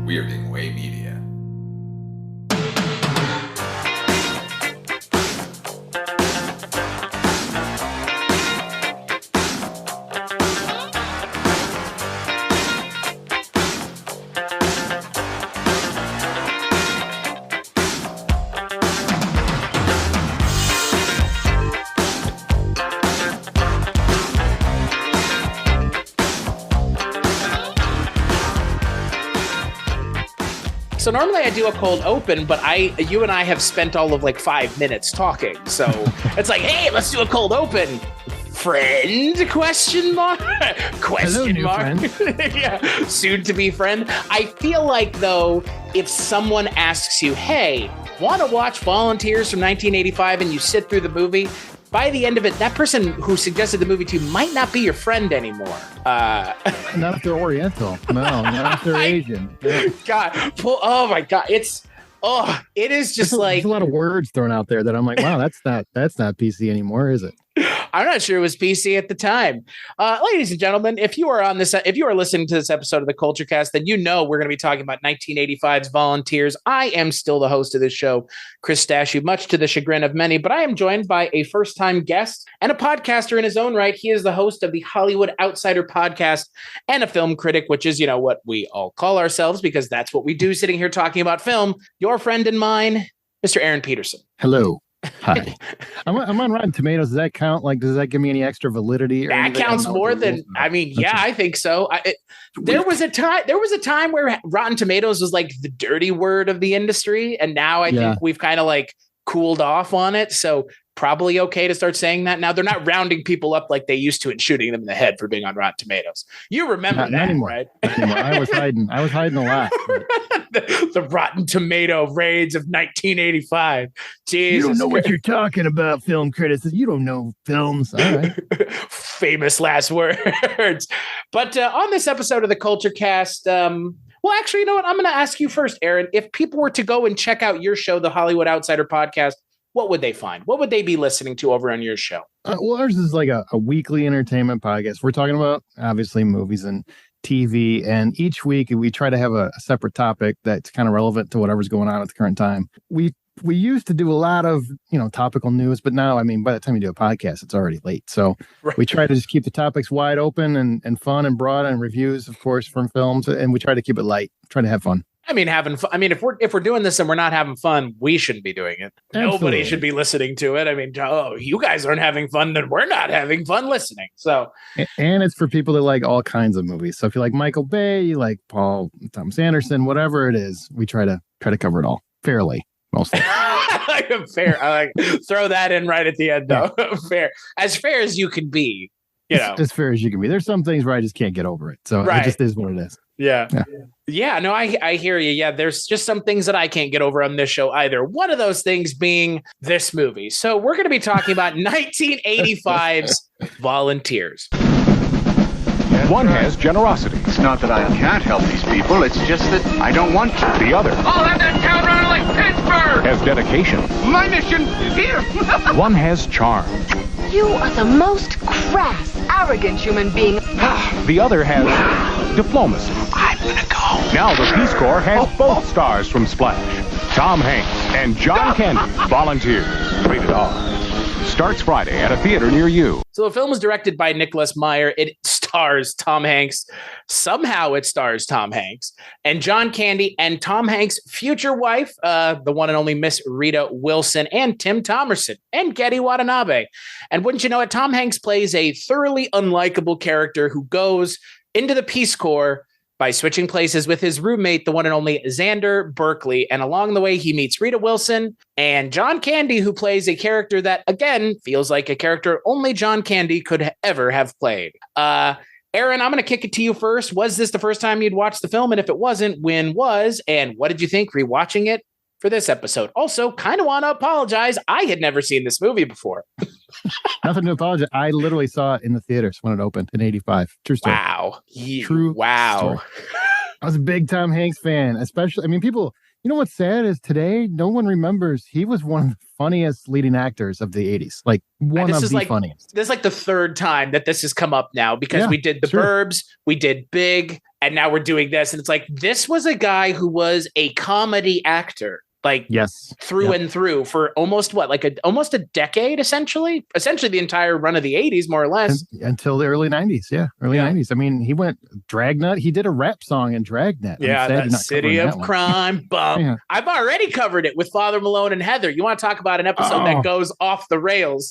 Weirding Way Media. So normally I do a cold open, but you and I have spent all of like 5 minutes talking. So it's like, hey, let's do a cold open. Friend? Question mark? Question Hello, mark? friend. Yeah, soon to be friend. I feel like though, if someone asks you, hey, want to watch Volunteers from 1985, and you sit through the movie, by the end of it, that person who suggested the movie to you might not be your friend anymore. Not if they're Oriental. No, not if they're Asian. Yeah. God, oh my God, it is just There's a lot of words thrown out there that I'm like, wow, that's not PC anymore, is it? I'm not sure it was PC at the time. Ladies and gentlemen, if you are listening to this episode of the Culture Cast, then you know we're going to be talking about 1985's Volunteers. I am still the host of this show, Chris Stashu, much to the chagrin of many, but I am joined by a first-time guest and a podcaster in his own right. He is the host of the Hollywood Outsider podcast and a film critic, which is, what we all call ourselves because that's what we do sitting here talking about film. Your friend and mine, Mr. Aaron Peterson. Hello. Hi. I'm on Rotten Tomatoes. Does that count? Like, does that give me any extra validity? Or that counts more than, I think so. There was a time where Rotten Tomatoes was like the dirty word of the industry. And now I think we've kind of like cooled off on it. So probably okay to start saying that now. They're not rounding people up like they used to and shooting them in the head for being on Rotten Tomatoes. You remember that, not anymore. Right? Not anymore. I was hiding a lot. The Rotten Tomato raids of 1985. Jesus, you don't know what you're talking about, film critics. You don't know films. All right. Famous last words. But on this episode of the Culture Cast, well, actually, you know what? I'm going to ask you first, Aaron. If people were to go and check out your show, the Hollywood Outsider podcast, what would they find? What would they be listening to over on your show? Well, ours is like a weekly entertainment podcast. We're talking about, obviously, movies and TV. And each week we try to have a separate topic that's kind of relevant to whatever's going on at the current time. We used to do a lot of, topical news, but now, by the time you do a podcast, it's already late. So We try to just keep the topics wide open and fun and broad, and reviews, of course, from films. And we try to keep it light, try to have fun. Having fun. If we're doing this and we're not having fun, we shouldn't be doing it. Absolutely. Nobody should be listening to it. You guys aren't having fun, then we're not having fun listening. So, and it's for people that like all kinds of movies. So if you like Michael Bay, you like Paul Thomas Anderson, whatever it is, we try to cover it all fairly, mostly. Fair. Throw that in right at the end, though. Yeah. Fair as you can be. As fair as you can be. There's some things where I just can't get over it. So It just is what it is. Yeah. No, I hear you. Yeah, there's just some things that I can't get over on this show either. One of those things being this movie. So we're going to be talking about 1985's Volunteers. One has generosity. It's not that I can't help these people, it's just that I don't want to. The other I'll have that town running like Pittsburgh! has dedication. My mission is here! One has charm. You are the most crass, arrogant human being. The other has diplomacy. I'm gonna go. Now the Peace Corps has both stars from Splash. Tom Hanks and John Candy, Volunteers. Rated R. Starts Friday at a theater near you. So the film was directed by Nicholas Meyer. It stars Tom Hanks. Somehow it stars Tom Hanks and John Candy and Tom Hanks' future wife, the one and only Miss Rita Wilson, and Tim Thomerson and Getty Watanabe. And wouldn't you know it, Tom Hanks plays a thoroughly unlikable character who goes into the Peace Corps by switching places with his roommate, the one and only Xander Berkeley. And along the way, he meets Rita Wilson and John Candy, who plays a character that, again, feels like a character only John Candy could ever have played. Aaron, I'm going to kick it to you first. Was this the first time you'd watched the film? And if it wasn't, when was? And what did you think rewatching it for this episode? Also, kind of want to apologize. I had never seen this movie before. Nothing to apologize. I literally saw it in the theaters when it opened in 85. True story. Wow. True wow. Story. I was a big Tom Hanks fan, especially, people You know what's sad is today, no one remembers he was one of the funniest leading actors of the 80s. Like one of the funniest. This is like the third time that this has come up now because we did The Burbs, we did Big, and now we're doing this. And it's like, this was a guy who was a comedy actor. Like through and through for almost almost a decade, essentially the entire run of the 80s, more or less. Until the early 90s. Yeah. Early 90s. I mean, he went Dragnet. He did a rap song in Dragnet. Yeah. That City of Crime. Bum. I've already covered it with Father Malone and Heather. You want to talk about an episode that goes off the rails?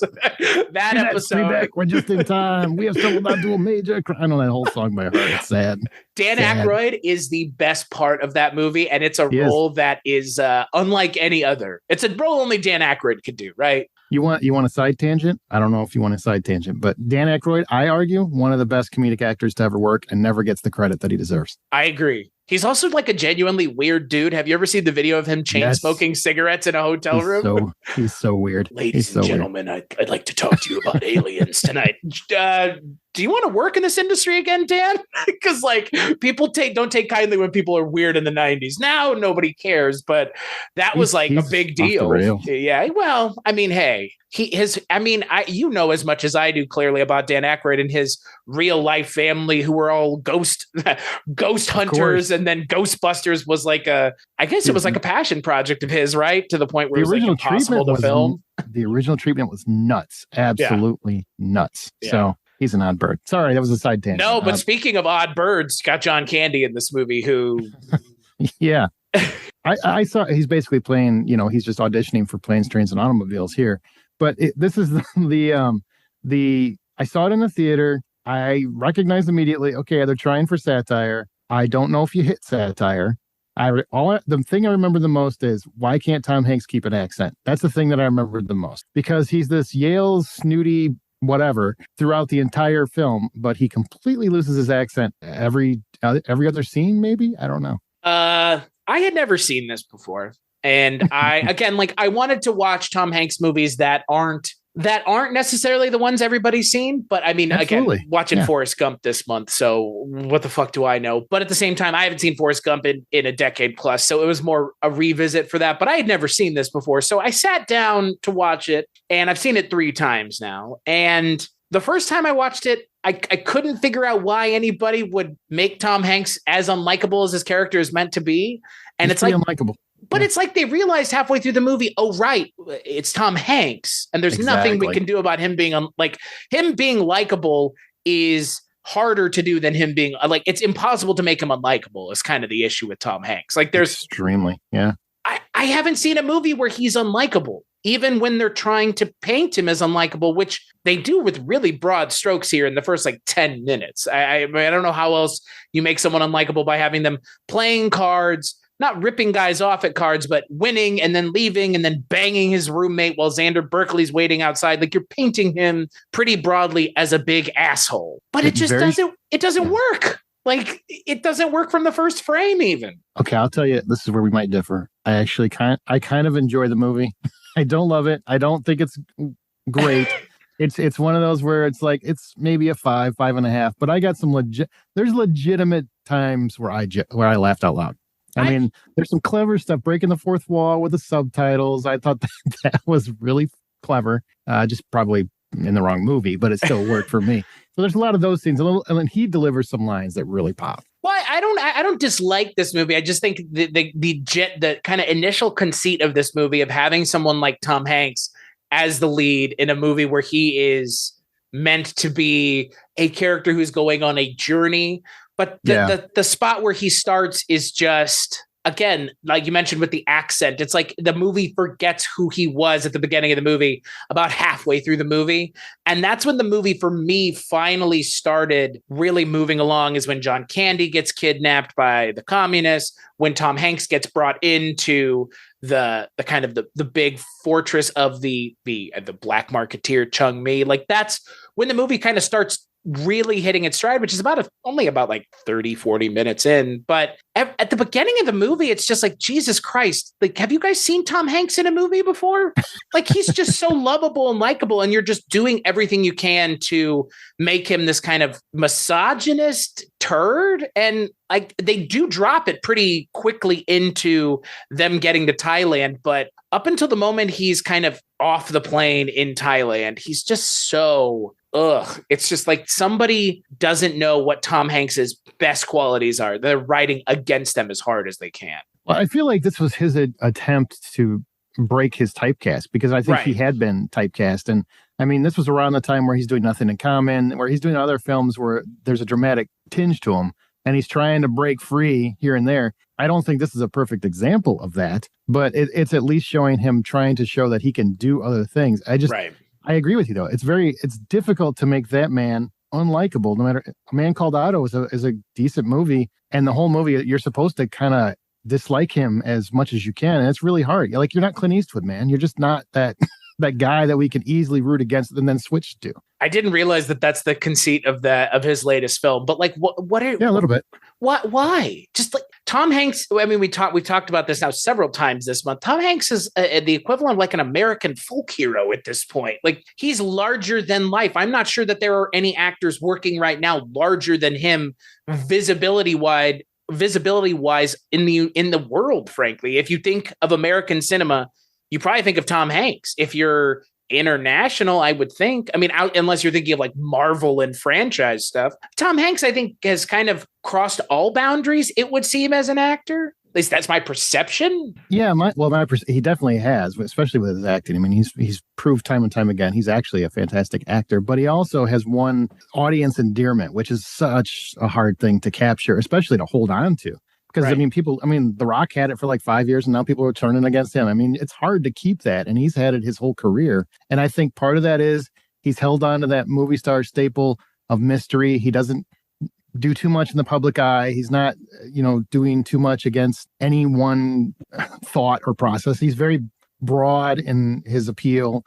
that episode. We're just in time. We have stumbled onto a major crime. I know that whole song by heart. It's sad. Dan Aykroyd is the best part of that movie, and it's a role that is unlike any other. It's a role only Dan Aykroyd could do, right? You want a side tangent? I don't know if you want a side tangent, but Dan Aykroyd, I argue, one of the best comedic actors to ever work and never gets the credit that he deserves. I agree. He's also like a genuinely weird dude. Have you ever seen the video of him chain smoking cigarettes in a hotel room? He's so weird. Ladies and gentlemen, I'd like to talk to you about aliens tonight. Do you want to work in this industry again, Dan? Because like people don't take kindly when people are weird in the 90s. Now nobody cares, but that was like a big deal. Yeah. Well, I mean, hey, you know as much as I do clearly about Dan Aykroyd and his real life family who were all ghost hunters, and then Ghostbusters was like it was like a passion project of his, right? To the point where it was like impossible to film. The original treatment was nuts. Absolutely nuts. Yeah. So he's an odd bird. Sorry, that was a side tangent. No, but speaking of odd birds, got John Candy in this movie who yeah. I saw he's basically playing, he's just auditioning for Planes, Trains, and Automobiles here. But this is the I saw it in the theater. I recognized immediately, okay, they're trying for satire. I don't know if you hit satire. The thing I remember the most is, why can't Tom Hanks keep an accent? That's the thing that I remember the most, because he's this Yale snooty whatever throughout the entire film, but he completely loses his accent every other scene, maybe? I don't know. I had never seen this before. And I wanted to watch Tom Hanks movies that aren't necessarily the ones everybody's seen. But I mean, again, watching Forrest Gump this month. So what the fuck do I know? But at the same time, I haven't seen Forrest Gump in a decade plus. So it was more a revisit for that. But I had never seen this before. So I sat down to watch it, and I've seen it 3 times now. And the first time I watched it, I couldn't figure out why anybody would make Tom Hanks as unlikable as his character is meant to be. And it's like unlikable. But it's like they realized halfway through the movie, oh, right, it's Tom Hanks. And there's nothing we can do about him being him being likable is harder to do than him being it's impossible to make him unlikable is kind of the issue with Tom Hanks. Like there's extremely. Yeah. I haven't seen a movie where he's unlikable, even when they're trying to paint him as unlikable, which they do with really broad strokes here in the first 10 minutes. I don't know how else you make someone unlikable by having them playing cards, not ripping guys off at cards, but winning and then leaving and then banging his roommate while Xander Berkeley's waiting outside. Like you're painting him pretty broadly as a big asshole, but it doesn't work. Like it doesn't work from the first frame even. Okay. I'll tell you, this is where we might differ. I actually kind of enjoy the movie. I don't love it. I don't think it's great. It's one of those where it's like, it's maybe a 5.5, but I got there's legitimate times where I laughed out loud. I mean, there's some clever stuff, breaking the fourth wall with the subtitles. I thought that was really clever. Just probably in the wrong movie, but it still worked for me. So there's a lot of those things. And then he delivers some lines that really pop. Well, I don't dislike this movie. I just think the kind of initial conceit of this movie of having someone like Tom Hanks as the lead in a movie where he is meant to be a character who's going on a journey. But the spot where he starts is just, again, like you mentioned with the accent, it's like the movie forgets who he was at the beginning of the movie about halfway through the movie. And that's when the movie for me finally started really moving along, is when John Candy gets kidnapped by the communists, when Tom Hanks gets brought into the kind of the big fortress of the black marketeer Chung Mi. Like that's when the movie kind of starts really hitting its stride, which is only about like 30, 40 minutes in. But at the beginning of the movie, it's just like, Jesus Christ. Like, have you guys seen Tom Hanks in a movie before? Like, he's just so lovable and likable, and you're just doing everything you can to make him this kind of misogynist turd. And like, they do drop it pretty quickly into them getting to Thailand. But up until the moment he's kind of off the plane in Thailand, he's just so it's just like somebody doesn't know what Tom Hanks's best qualities are. They're writing against them as hard as they can. Well, I feel like this was his attempt to break his typecast, because I think he had been typecast. And I mean, this was around the time where he's doing Nothing in Common, where he's doing other films where there's a dramatic tinge to him, and he's trying to break free here and there. I don't think this is a perfect example of that, but it's at least showing him trying to show that he can do other things. I agree with you, though. It's difficult to make that man unlikable. No matter, A Man Called Otto is a decent movie, and the whole movie, you're supposed to kind of dislike him as much as you can, and it's really hard. Like, you're not Clint Eastwood, man. You're just not that that guy that we can easily root against and then switch to. I didn't realize that that's the conceit of his latest film. But like, what are a little bit. Why? Just like Tom Hanks. I mean, we've talked about this now several times this month. Tom Hanks is the equivalent of like an American folk hero at this point. Like, he's larger than life. I'm not sure that there are any actors working right now larger than him, visibility wise in the world. Frankly, if you think of American cinema, you probably think of Tom Hanks. If you're international, I would think, I mean, unless you're thinking of like Marvel and franchise stuff, Tom Hanks, I think, has kind of crossed all boundaries, it would seem, as an actor. At least that's my perception. Yeah, he definitely has, especially with his acting. I mean, he's proved time and time again he's actually a fantastic actor, but he also has won audience endearment, which is such a hard thing to capture, especially to hold on to. Because, I mean, The Rock had it for like 5 years, and now people are turning against him. I mean, it's hard to keep that, and he's had it his whole career. And I think part of that is he's held on to that movie star staple of mystery. He doesn't do too much in the public eye. He's not, doing too much against any one thought or process. He's very broad in his appeal.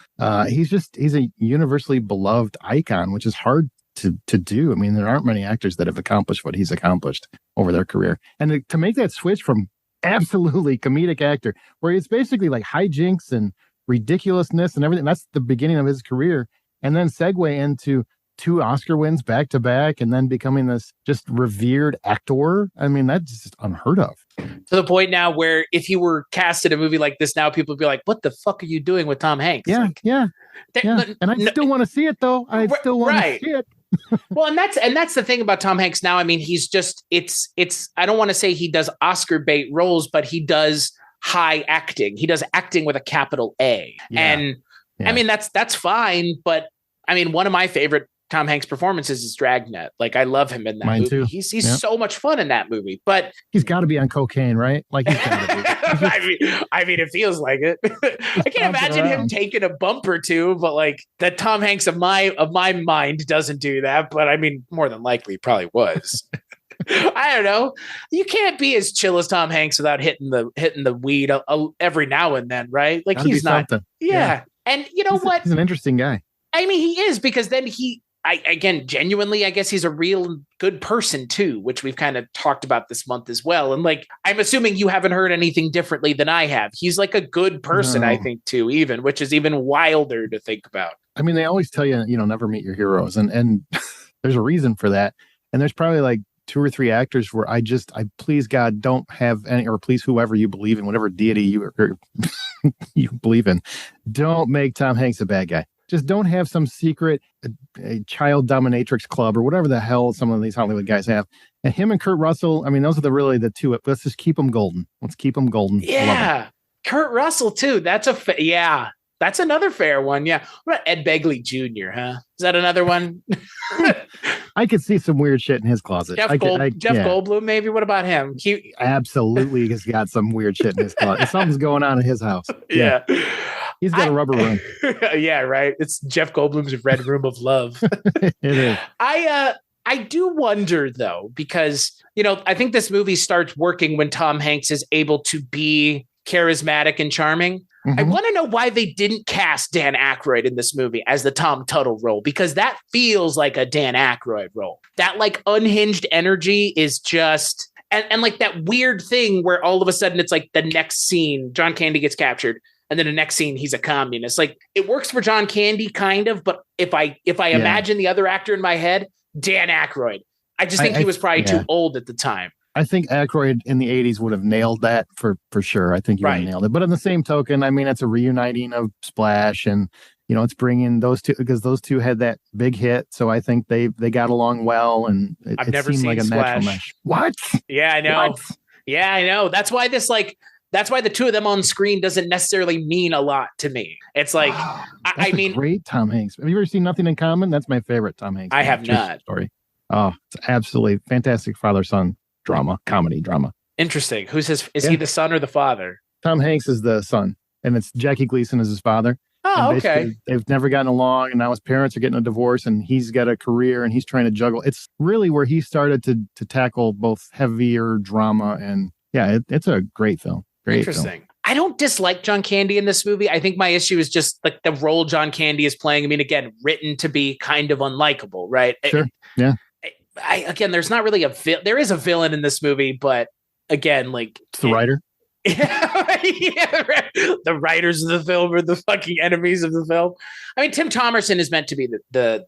He's a universally beloved icon, which is hard to do. I mean, there aren't many actors that have accomplished what he's accomplished over their career. And to make that switch from absolutely comedic actor, where it's basically like hijinks and ridiculousness and everything, that's the beginning of his career, and then segue into 2 Oscar wins back to back, and then becoming this just revered actor. I mean, that's just unheard of. To the point now where if you were cast in a movie like this now, people would be like, what the fuck are you doing with Tom Hanks? Yeah, And I still want to see it, though. I still want to see it. Well, and that's the thing about Tom Hanks now. I mean, he's just, it's I don't want to say he does Oscar bait roles, but he does high acting. He does acting with a capital A. And I mean, that's fine. But I mean, one of my favorite Tom Hanks performances is Dragnet. Like, I love him in that movie. Too. He's so much fun in that movie, but he's got to be on cocaine, right? Like, he's got to be. I mean, it feels like it. I can't imagine him taking a bump or two, but like that Tom Hanks of my mind doesn't do that. But I mean, more than likely, probably was. I don't know. You can't be as chill as Tom Hanks without hitting the weed every now and then, right? Like, he's not. Yeah. And you know what? He's an interesting guy. I mean, he is, because then genuinely, I guess he's a real good person too, which we've kind of talked about this month as well. And like, I'm assuming you haven't heard anything differently than I have. He's like a good person, I think too, which is even wilder to think about. I mean, they always tell you, never meet your heroes. And there's a reason for that. And there's probably like 2 or 3 actors where I please God, don't have any, or please whoever you believe in, whatever deity you believe in, don't make Tom Hanks a bad guy. Just don't have some secret child dominatrix club or whatever the hell some of these Hollywood guys have. And him and Kurt Russell, I mean, those are the 2. Let's just keep them golden. Let's keep them golden. Yeah. Kurt Russell too. That's that's another fair one. Yeah. What about Ed Begley Jr., huh? Is that another one? I could see some weird shit in his closet. Jeff Goldblum, maybe. What about him? He absolutely has got some weird shit in his closet. Something's going on in his house. Yeah. He's got a rubber room. Yeah, right. It's Jeff Goldblum's Red Room of Love. It is. I do wonder, though, because, I think this movie starts working when Tom Hanks is able to be charismatic and charming. I want to know why they didn't cast Dan Aykroyd in this movie as the Tom Tuttle role, because that feels like a Dan Aykroyd role. That like unhinged energy is just, and like that weird thing where all of a sudden it's like the next scene, John Candy gets captured. And then the next scene, he's a communist. Like it works for John Candy kind of, but if I imagine the other actor in my head, Dan Aykroyd, I just think he was probably too old at the time. I think Aykroyd in the 80s would have nailed that for sure. I think he would have nailed it. But on the same token, I mean, it's a reuniting of Splash, and it's bringing those two, because those two had that big hit. So I think they got along well, and I've never seemed seen like a Splash. natural mesh. What? Yeah, I know. What? Yeah, I know. That's why that's why the two of them on screen doesn't necessarily mean a lot to me. It's like, I mean, great Tom Hanks. Have you ever seen Nothing in Common? That's my favorite Tom Hanks. I have not. Story. Oh, it's absolutely fantastic father-son comedy drama. Interesting. Is he the son or the father? Tom Hanks is the son, and it's Jackie Gleason is his father. Oh, okay. They've never gotten along, and now his parents are getting a divorce, and he's got a career, and he's trying to juggle. It's really where he started to tackle both heavier drama, and it's a great film. Interesting. I don't dislike John Candy in this movie. I think my issue is just like the role John Candy is playing. I mean, again, written to be kind of unlikable, right? Sure. Yeah. Again, there's not really there is a villain in this movie, but again, like it's the writer. The writers of the film are the fucking enemies of the film. I mean, Tim Thomerson is meant to be the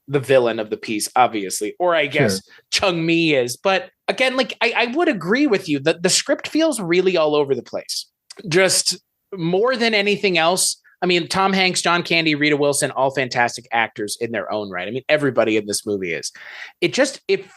villain of the piece, obviously, or I guess Chung Mi is. But again, like I would agree with you that the script feels really all over the place. Just more than anything else. I mean, Tom Hanks, John Candy, Rita Wilson, all fantastic actors in their own right. I mean, everybody in this movie is. It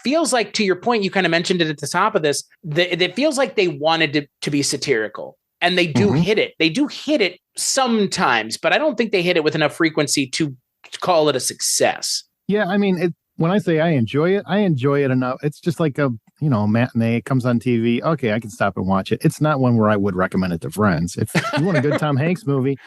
feels like, to your point, you kind of mentioned it at the top of this, it feels like they wanted to be satirical. And they do hit it. They do hit it sometimes, but I don't think they hit it with enough frequency to call it a success. Yeah, I mean, when I say I enjoy it enough. It's just like a matinee. It comes on TV. Okay, I can stop and watch it. It's not one where I would recommend it to friends. If you want a good Tom Hanks movie,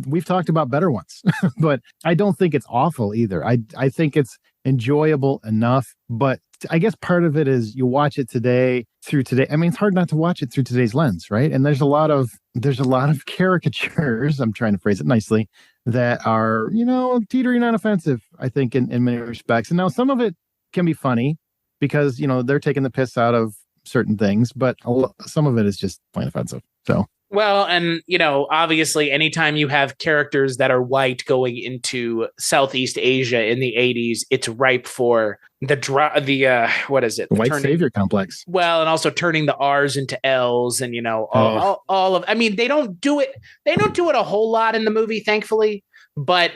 we've talked about better ones, but I don't think it's awful either. I think it's enjoyable enough, but I guess part of it is you watch it through today. I mean, it's hard not to watch it through today's lens, right? And there's a lot of caricatures, I'm trying to phrase it nicely, that are, teetering on offensive, I think, in many respects. And now some of it can be funny because, they're taking the piss out of certain things, but some of it is just plain offensive. So. Well, and, obviously, anytime you have characters that are white going into Southeast Asia in the 80s, it's ripe for what is it? The white savior complex. Well, and also turning the R's into L's and, all of, I mean, they don't do it a whole lot in the movie, thankfully, but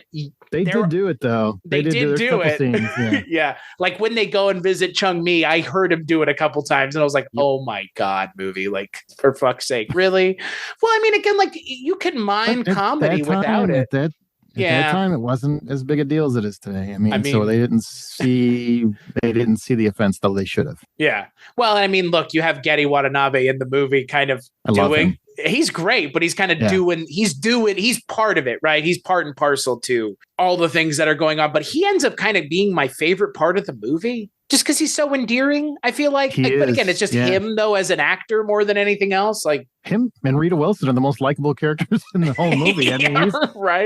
they did do it though. They did do it. Scenes, yeah. Like when they go and visit Chung Mi, I heard him do it a couple times and I was like, oh my God, movie, like for fuck's sake, really? Well, I mean, again, like you can mine comedy without it. At that time, it wasn't as big a deal as it is today. I mean, so they didn't see the offense that they should have. Yeah. Well, I mean, look, you have Getty Watanabe in the movie kind of doing. He's great, but he's kind of he's part of it, right? He's part and parcel to all the things that are going on, but he ends up kind of being my favorite part of the movie just because he's so endearing. I feel like, but again, it's just him though, as an actor more than anything else. Like him and Rita Wilson are the most likable characters in the whole movie. I mean,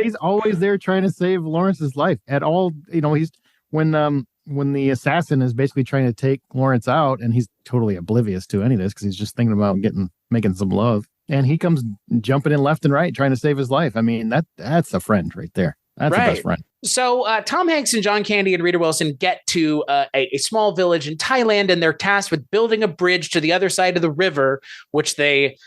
he's always there trying to save Lawrence's life at all. He's when the assassin is basically trying to take Lawrence out and he's totally oblivious to any of this because he's just thinking about making some love. And he comes jumping in left and right, trying to save his life. I mean, that's a friend right there. That's a best friend. So Tom Hanks and John Candy and Rita Wilson get to a small village in Thailand, and they're tasked with building a bridge to the other side of the river, which that's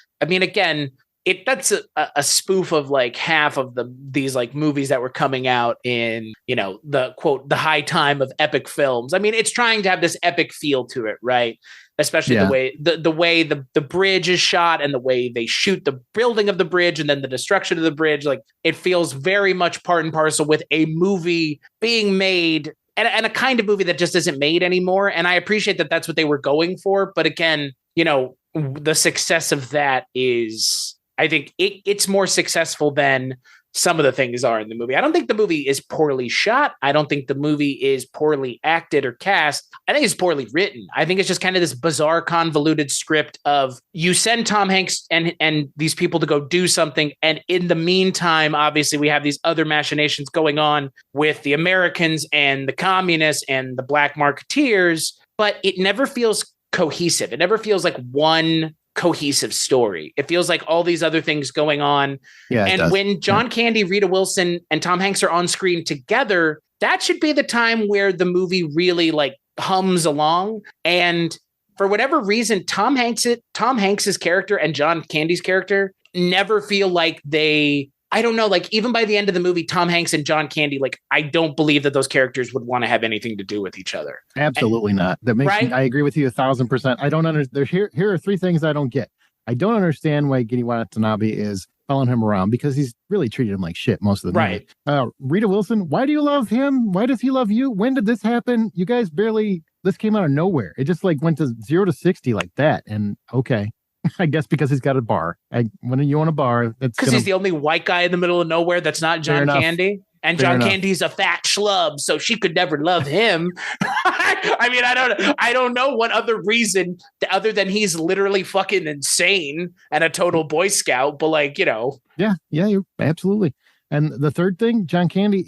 a spoof of like half of these like movies that were coming out in, the quote, the high time of epic films. I mean, it's trying to have this epic feel to it, right? Especially the way the bridge is shot and the way they shoot the building of the bridge and then the destruction of the bridge. Like it feels very much part and parcel with a movie being made and a kind of movie that just isn't made anymore. And I appreciate that that's what they were going for. But again, the success of that is, I think it's more successful than some of the things are in the movie. I don't think the movie is poorly shot. I don't think the movie is poorly acted or cast. I think it's poorly written. I think it's just kind of this bizarre, convoluted script of you send Tom Hanks and these people to go do something. And in the meantime, obviously, we have these other machinations going on with the Americans and the communists and the black marketeers, but it never feels cohesive. It never feels like one cohesive story. It feels like all these other things going on. Yeah, and when John Candy, Rita Wilson, and Tom Hanks are on screen together, that should be the time where the movie really like hums along. And for whatever reason, Tom Hanks's character and John Candy's character never feel like they, I don't know, like even by the end of the movie, Tom Hanks and John Candy, like I don't believe that those characters would want to have anything to do with each other. Absolutely not. That makes me, I agree with you 1,000%. I don't understand. Here are three things I don't get. I don't understand why Giri Watanabe is following him around because he's really treated him like shit most of the movie. Rita Wilson, why do you love him? Why does he love you? When did this happen? You guys this came out of nowhere. It just like went to 0 to 60 like that. And okay. I guess because he's got a bar. When you own a bar, that's because he's the only white guy in the middle of nowhere that's not John Candy. And John Candy's a fat schlub, so she could never love him. I mean, I don't know what other reason other than he's literally fucking insane and a total Boy Scout, but like, you know. Yeah, you're absolutely. And the third thing, John Candy,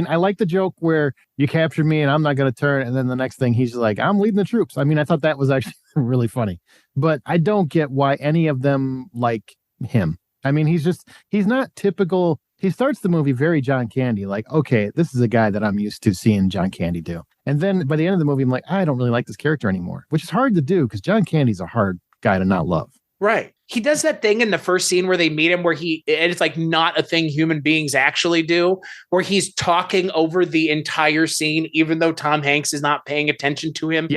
I like the joke where you captured me and I'm not going to turn. And then the next thing he's like, I'm leading the troops. I mean, I thought that was actually really funny, but I don't get why any of them like him. I mean, he's not typical. He starts the movie very John Candy, like, okay, this is a guy that I'm used to seeing John Candy do. And then by the end of the movie, I'm like, I don't really like this character anymore, which is hard to do because John Candy's a hard guy to not love. Right. He does that thing in the first scene where they meet him, and it's like not a thing human beings actually do, where he's talking over the entire scene, even though Tom Hanks is not paying attention to him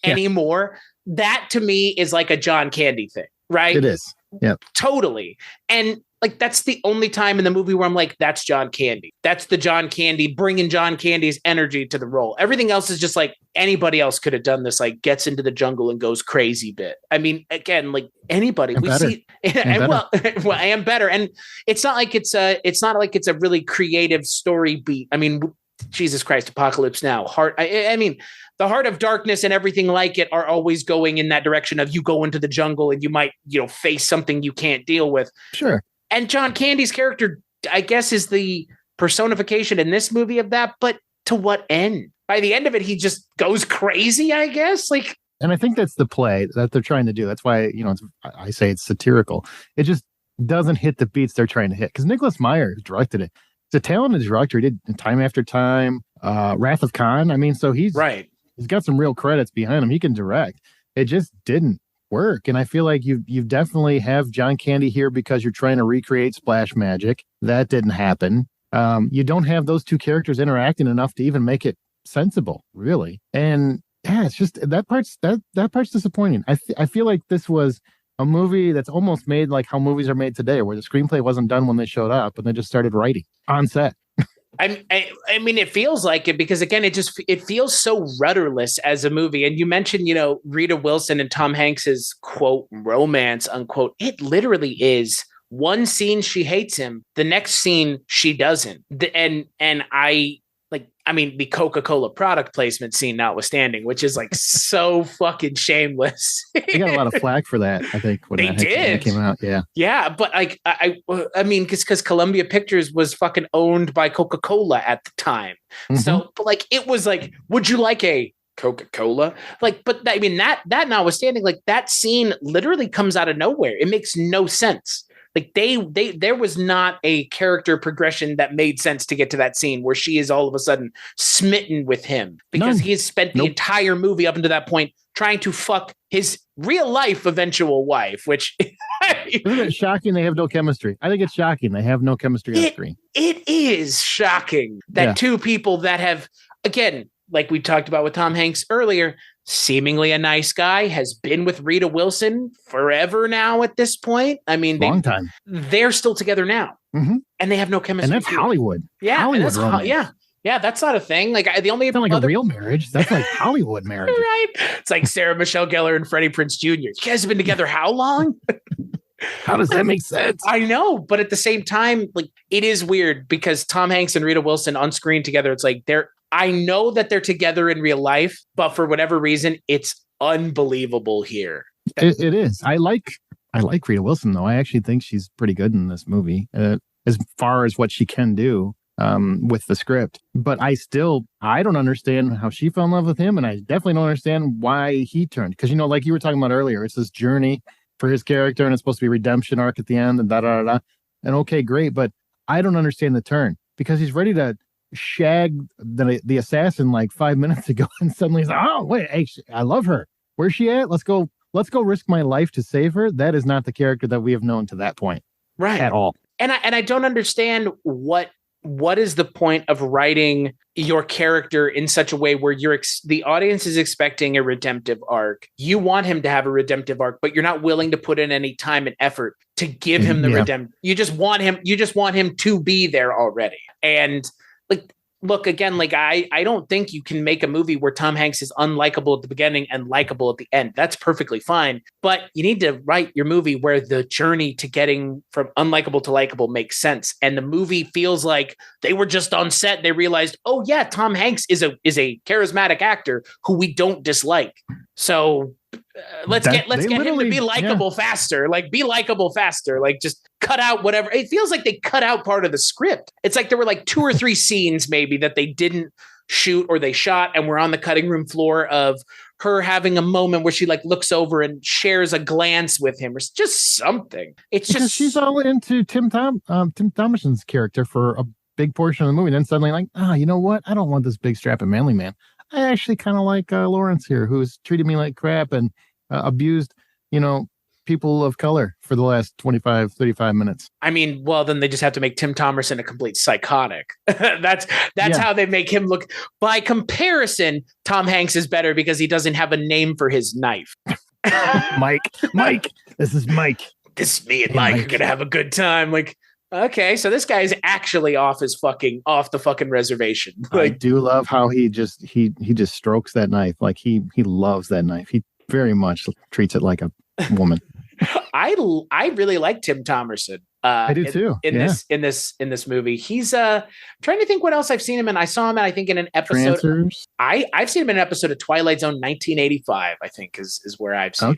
anymore. That to me is like a John Candy thing, right? It is. Yeah, totally. And like, that's the only time in the movie where I'm like, that's John Candy. That's the John Candy bringing John Candy's energy to the role. Everything else is just like anybody else could have done this, like gets into the jungle and goes crazy bit. I mean, again, like anybody we see, well, I am better. And it's not like it's a really creative story beat. I mean, Jesus Christ, Apocalypse Now. I mean, the Heart of Darkness and everything like it are always going in that direction of you go into the jungle and you might, face something you can't deal with. Sure. And John Candy's character, I guess, is the personification in this movie of that. But to what end? By the end of it, he just goes crazy, I guess. Like, and I think that's the play that they're trying to do. That's why, I say it's satirical. It just doesn't hit the beats they're trying to hit. Because Nicholas Meyer directed it. He's a talented director. He did Time After Time, Wrath of Khan. I mean, so he's got some real credits behind him. He can direct. It just didn't work. And I feel like you definitely have John Candy here because you're trying to recreate Splash Magic. That didn't happen. You don't have those two characters interacting enough to even make it sensible, really. And yeah, it's just that part's disappointing. I feel like this was a movie that's almost made like how movies are made today, where the screenplay wasn't done when they showed up and they just started writing on set. I mean, it feels like it because, again, it feels so rudderless as a movie. And you mentioned, Rita Wilson and Tom Hanks's quote romance unquote. It literally is one scene she hates him, the next scene she doesn't. I mean, the Coca-Cola product placement scene notwithstanding, which is like so fucking shameless. They got a lot of flack for that, I think, when that came out. Yeah. Yeah. But like, I mean, because Columbia Pictures was fucking owned by Coca-Cola at the time. Mm-hmm. So, but like, it was like, would you like a Coca-Cola? Like, but I mean, that notwithstanding, like that scene literally comes out of nowhere. It makes no sense. Like there was not a character progression that made sense to get to that scene where she is all of a sudden smitten with him because he has spent the entire movie up until that point trying to fuck his real life eventual wife, which isn't it shocking they have no chemistry? I think it's shocking they have no chemistry on screen. It is shocking that two people that have, again, like we talked about with Tom Hanks earlier, seemingly a nice guy, has been with Rita Wilson forever now at this point. I mean, long time. They're still together now, and they have no chemistry. And that's Hollywood. Yeah, Hollywood romance. Yeah, that's not a thing. Like the only it's not like a real marriage. That's like Hollywood marriage, right? It's like Sarah Michelle Gellar and Freddie Prinze Jr. You guys have been together how long? How does that make sense? I know, but at the same time, like it is weird because Tom Hanks and Rita Wilson on screen together, it's like I know that they're together in real life, but for whatever reason, it's unbelievable here. It is. I like Rita Wilson though. I actually think she's pretty good in this movie, as far as what she can do with the script. But I don't understand how she fell in love with him, and I definitely don't understand why he turned. Because like you were talking about earlier, it's this journey for his character, and it's supposed to be a redemption arc at the end, and da. And okay, great, but I don't understand the turn because he's ready to shag the assassin like 5 minutes ago, and suddenly he's like, oh wait, I love her. Where's she at? Let's go risk my life to save her. That is not the character that we have known to that point, right? At all. And I don't understand what is the point of writing your character in such a way where the audience is expecting a redemptive arc. You want him to have a redemptive arc, but you're not willing to put in any time and effort to give him the redemption. You just want him to be there already. And like, look, again, like I don't think you can make a movie where Tom Hanks is unlikable at the beginning and likable at the end. That's perfectly fine. But you need to write your movie where the journey to getting from unlikable to likable makes sense. And the movie feels like they were just on set. They realized, oh yeah, Tom Hanks is a charismatic actor who we don't dislike. So let's get him to be likable faster. Like be likable faster. Like just cut out whatever. It feels like they cut out part of the script. It's like there were like 2 or 3 scenes maybe that they didn't shoot or they shot and were on the cutting room floor of her having a moment where she like looks over and shares a glance with him or just something. It's because just she's all into Tim Thomerson's character for a big portion of the movie. Then suddenly like, you know what? I don't want this big strapping manly man. I actually kind of like Lawrence here, who's treated me like crap and abused, people of color for the last 25, 35 minutes. I mean, well, then they just have to make Tim Thomerson a complete psychotic. That's how they make him look. By comparison, Tom Hanks is better because he doesn't have a name for his knife. Mike, this is Mike. This is me and Mike are going to have a good time. Like, okay, so this guy is actually off the fucking reservation. Like, I do love how he just strokes that knife. Like he loves that knife. He very much treats it like a woman. I really like Tim Thomerson. I do too. In this movie, he's trying to think what else I've seen him in. I saw him in, I think, in an episode. Trancers. I've seen him in an episode of Twilight Zone 1985. I think is where I've seen.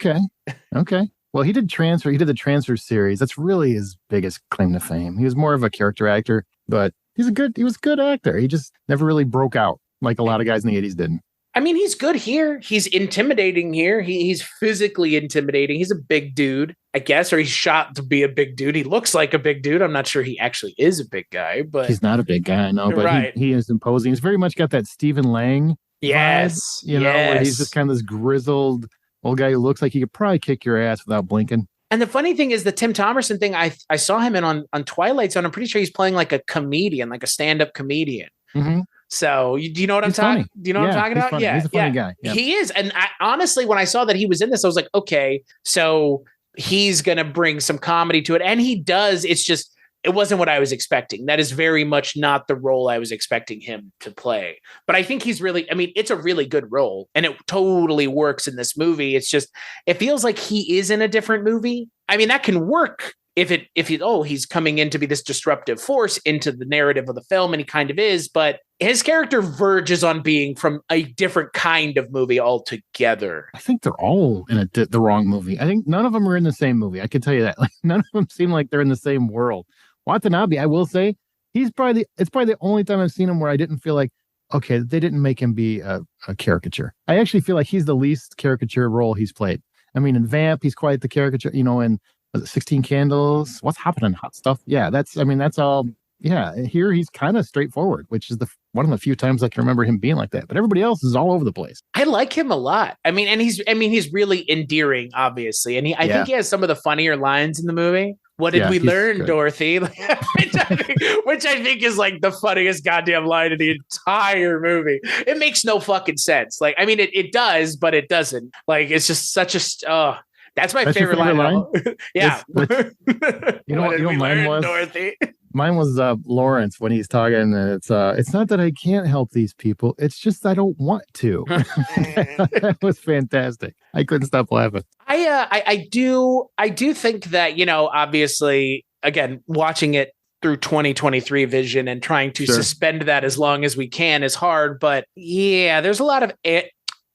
Okay. Well, he did the Transfer series. That's really his biggest claim to fame. He was more of a character actor, but he was a good actor. He just never really broke out like a lot of guys in the 80s didn't. I mean, he's good here. He's intimidating here. He's physically intimidating. He's a big dude, I guess, or he's shot to be a big dude. He looks like a big dude. I'm not sure he actually is a big guy, but he's not a big guy, no. But right. he is imposing. He's very much got that Stephen Lang. Yes, vibe, where he's just kind of this grizzled old guy who looks like he could probably kick your ass without blinking. And the funny thing is the Tim Thomerson thing. I saw him in on Twilight Zone. I'm pretty sure he's playing like a comedian, like a stand-up comedian. Mm-hmm. So do you know what I'm talking? Do you know what I'm talking about? Funny. Yeah, he's a funny guy. Yep. He is. And honestly, when I saw that he was in this, I was like, okay, so he's gonna bring some comedy to it, and he does. It's just it wasn't what I was expecting. That is very much not the role I was expecting him to play. But I think he's really. I mean, it's a really good role, and it totally works in this movie. It's just it feels like he is in a different movie. I mean, that can work. If he's coming in to be this disruptive force into the narrative of the film, and he kind of is, but his character verges on being from a different kind of movie altogether. I think they're all in the wrong movie. I think none of them are in the same movie. I can tell you that. Like none of them seem like they're in the same world. Watanabe, I will say, it's probably the only time I've seen him where I didn't feel like, okay, they didn't make him be a caricature. I actually feel like he's the least caricature role he's played. I mean, in Vamp, he's quite the caricature, and 16 Candles, What's Happening, Hot Stuff. Yeah, that's all. Yeah, here he's kind of straightforward, which is one of the few times I can remember him being like that. But everybody else is all over the place. I like him a lot. I mean, he's really endearing, obviously, and I think he has some of the funnier lines in the movie. What did we learn, good. Dorothy? which I think is like the funniest goddamn line in the entire movie. It makes no fucking sense. Like, I mean, it does, but it doesn't. Like, it's just such a. That's my favorite line. Yeah. You know what mine was? Dorothy. Mine was Lawrence when he's talking. And it's not that I can't help these people. It's just I don't want to. That was fantastic. I couldn't stop laughing. I do think that, obviously, again, watching it through 2023 vision and trying to suspend that as long as we can is hard. But yeah, there's a lot of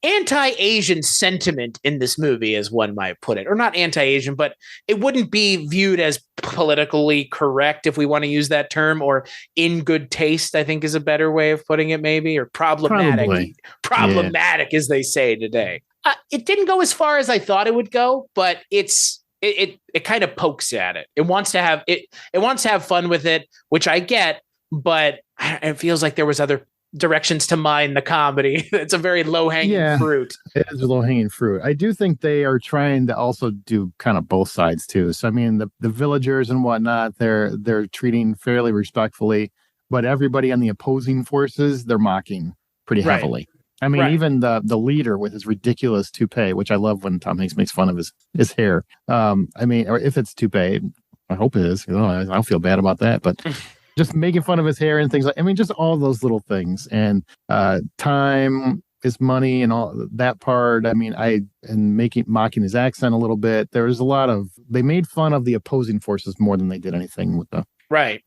anti-Asian sentiment in this movie, as one might put it, or not anti-Asian, but it wouldn't be viewed as politically correct, if we want to use that term, or in good taste, I think is a better way of putting it, maybe, or problematic, as they say today. It didn't go as far as I thought it would go, but it kind of pokes at it. It wants to have fun with it, which I get, but it feels like there was other directions to mine the comedy. It's a very low-hanging fruit. It is a low-hanging fruit. I do think they are trying to also do kind of both sides too. So I mean, the villagers and whatnot, they're treating fairly respectfully, but everybody on the opposing forces, they're mocking pretty heavily. I mean, even the leader with his ridiculous toupee, which I love when Tom Hanks makes fun of his hair. I mean, or if it's toupee, I hope it is. I don't feel bad about that, but just making fun of his hair and things like, I mean, just all those little things. And time is money and all that part. I mean, mocking his accent a little bit. There was they made fun of the opposing forces more than they did anything with the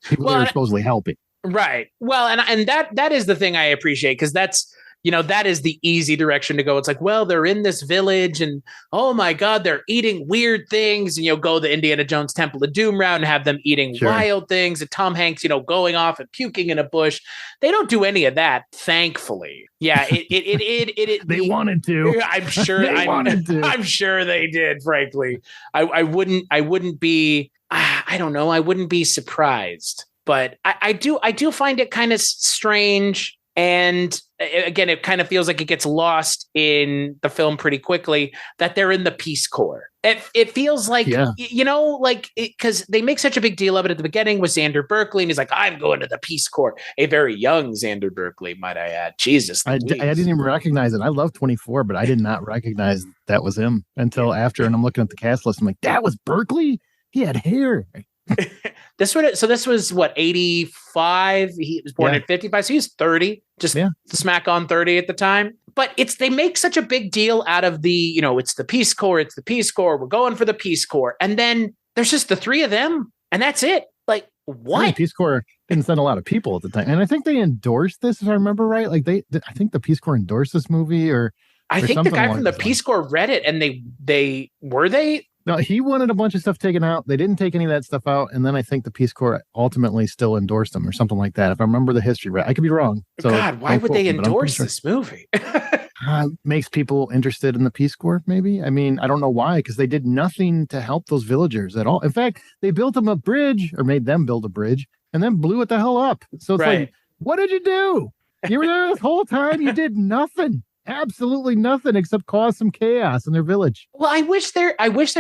people they were supposedly helping. Right. Well, and that is the thing I appreciate, because that's, that is the easy direction to go. It's like, well, they're in this village and, oh my God, they're eating weird things. And, go the Indiana Jones Temple of Doom route and have them eating wild things. And Tom Hanks, going off and puking in a bush. They don't do any of that, thankfully. Yeah, they wanted to. I'm sure I'm sure they did, frankly. I wouldn't be, I don't know, I wouldn't be surprised. But I do find it kind of strange. And again, it kind of feels like it gets lost in the film pretty quickly that they're in the Peace Corps. It feels like, because they make such a big deal of it at the beginning with Xander Berkeley. And he's like, I'm going to the Peace Corps. A very young Xander Berkeley, might I add. Jesus. I didn't even recognize it. I love 24, but I did not recognize that was him until after. And I'm looking at the cast list. I'm like, that was Berkeley? He had hair. This was what, 85? He was born in 55, so he was 30, just smack on 30 at the time. But they make such a big deal out of the, it's the Peace Corps, we're going for the Peace Corps. And then there's just the three of them, and that's it. Like, what? The Peace Corps didn't send a lot of people at the time. And I think they endorsed this, if I remember right. Like I think the Peace Corps endorsed this movie, I think the guy from the Peace Corps read it, and they No, he wanted a bunch of stuff taken out. They didn't take any of that stuff out. And then I think the Peace Corps ultimately still endorsed them or something like that. If I remember the history right, I could be wrong. So God, why would they endorse this movie? Makes people interested in the Peace Corps, maybe. I mean, I don't know why, because they did nothing to help those villagers at all. In fact, they built them a bridge, or made them build a bridge, and then blew it the hell up. So it's like, what did you do? You were there this whole time. You did nothing. Absolutely nothing except cause some chaos in their village. Well, I wish there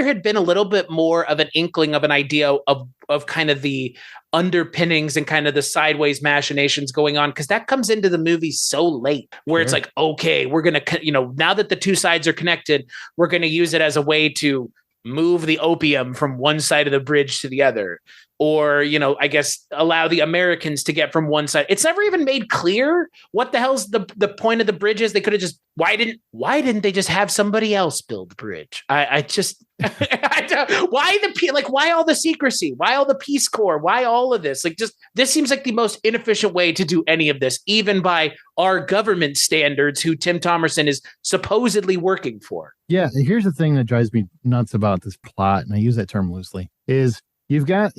had been a little bit more of an inkling of an idea of kind of the underpinnings and kind of the sideways machinations going on, because that comes into the movie so late, where it's like, okay, we're going to, now that the two sides are connected, we're going to use it as a way to move the opium from one side of the bridge to the other, or, I guess allow the Americans to get from one side. It's never even made clear what the hell's the point of the bridge is. They could have just, why didn't they just have somebody else build the bridge? I just, why all the secrecy? Why all the Peace Corps? Why all of this? This seems like the most inefficient way to do any of this, even by our government standards, who Tim Thomerson is supposedly working for. Yeah. And here's the thing that drives me nuts about this plot, and I use that term loosely, is You've got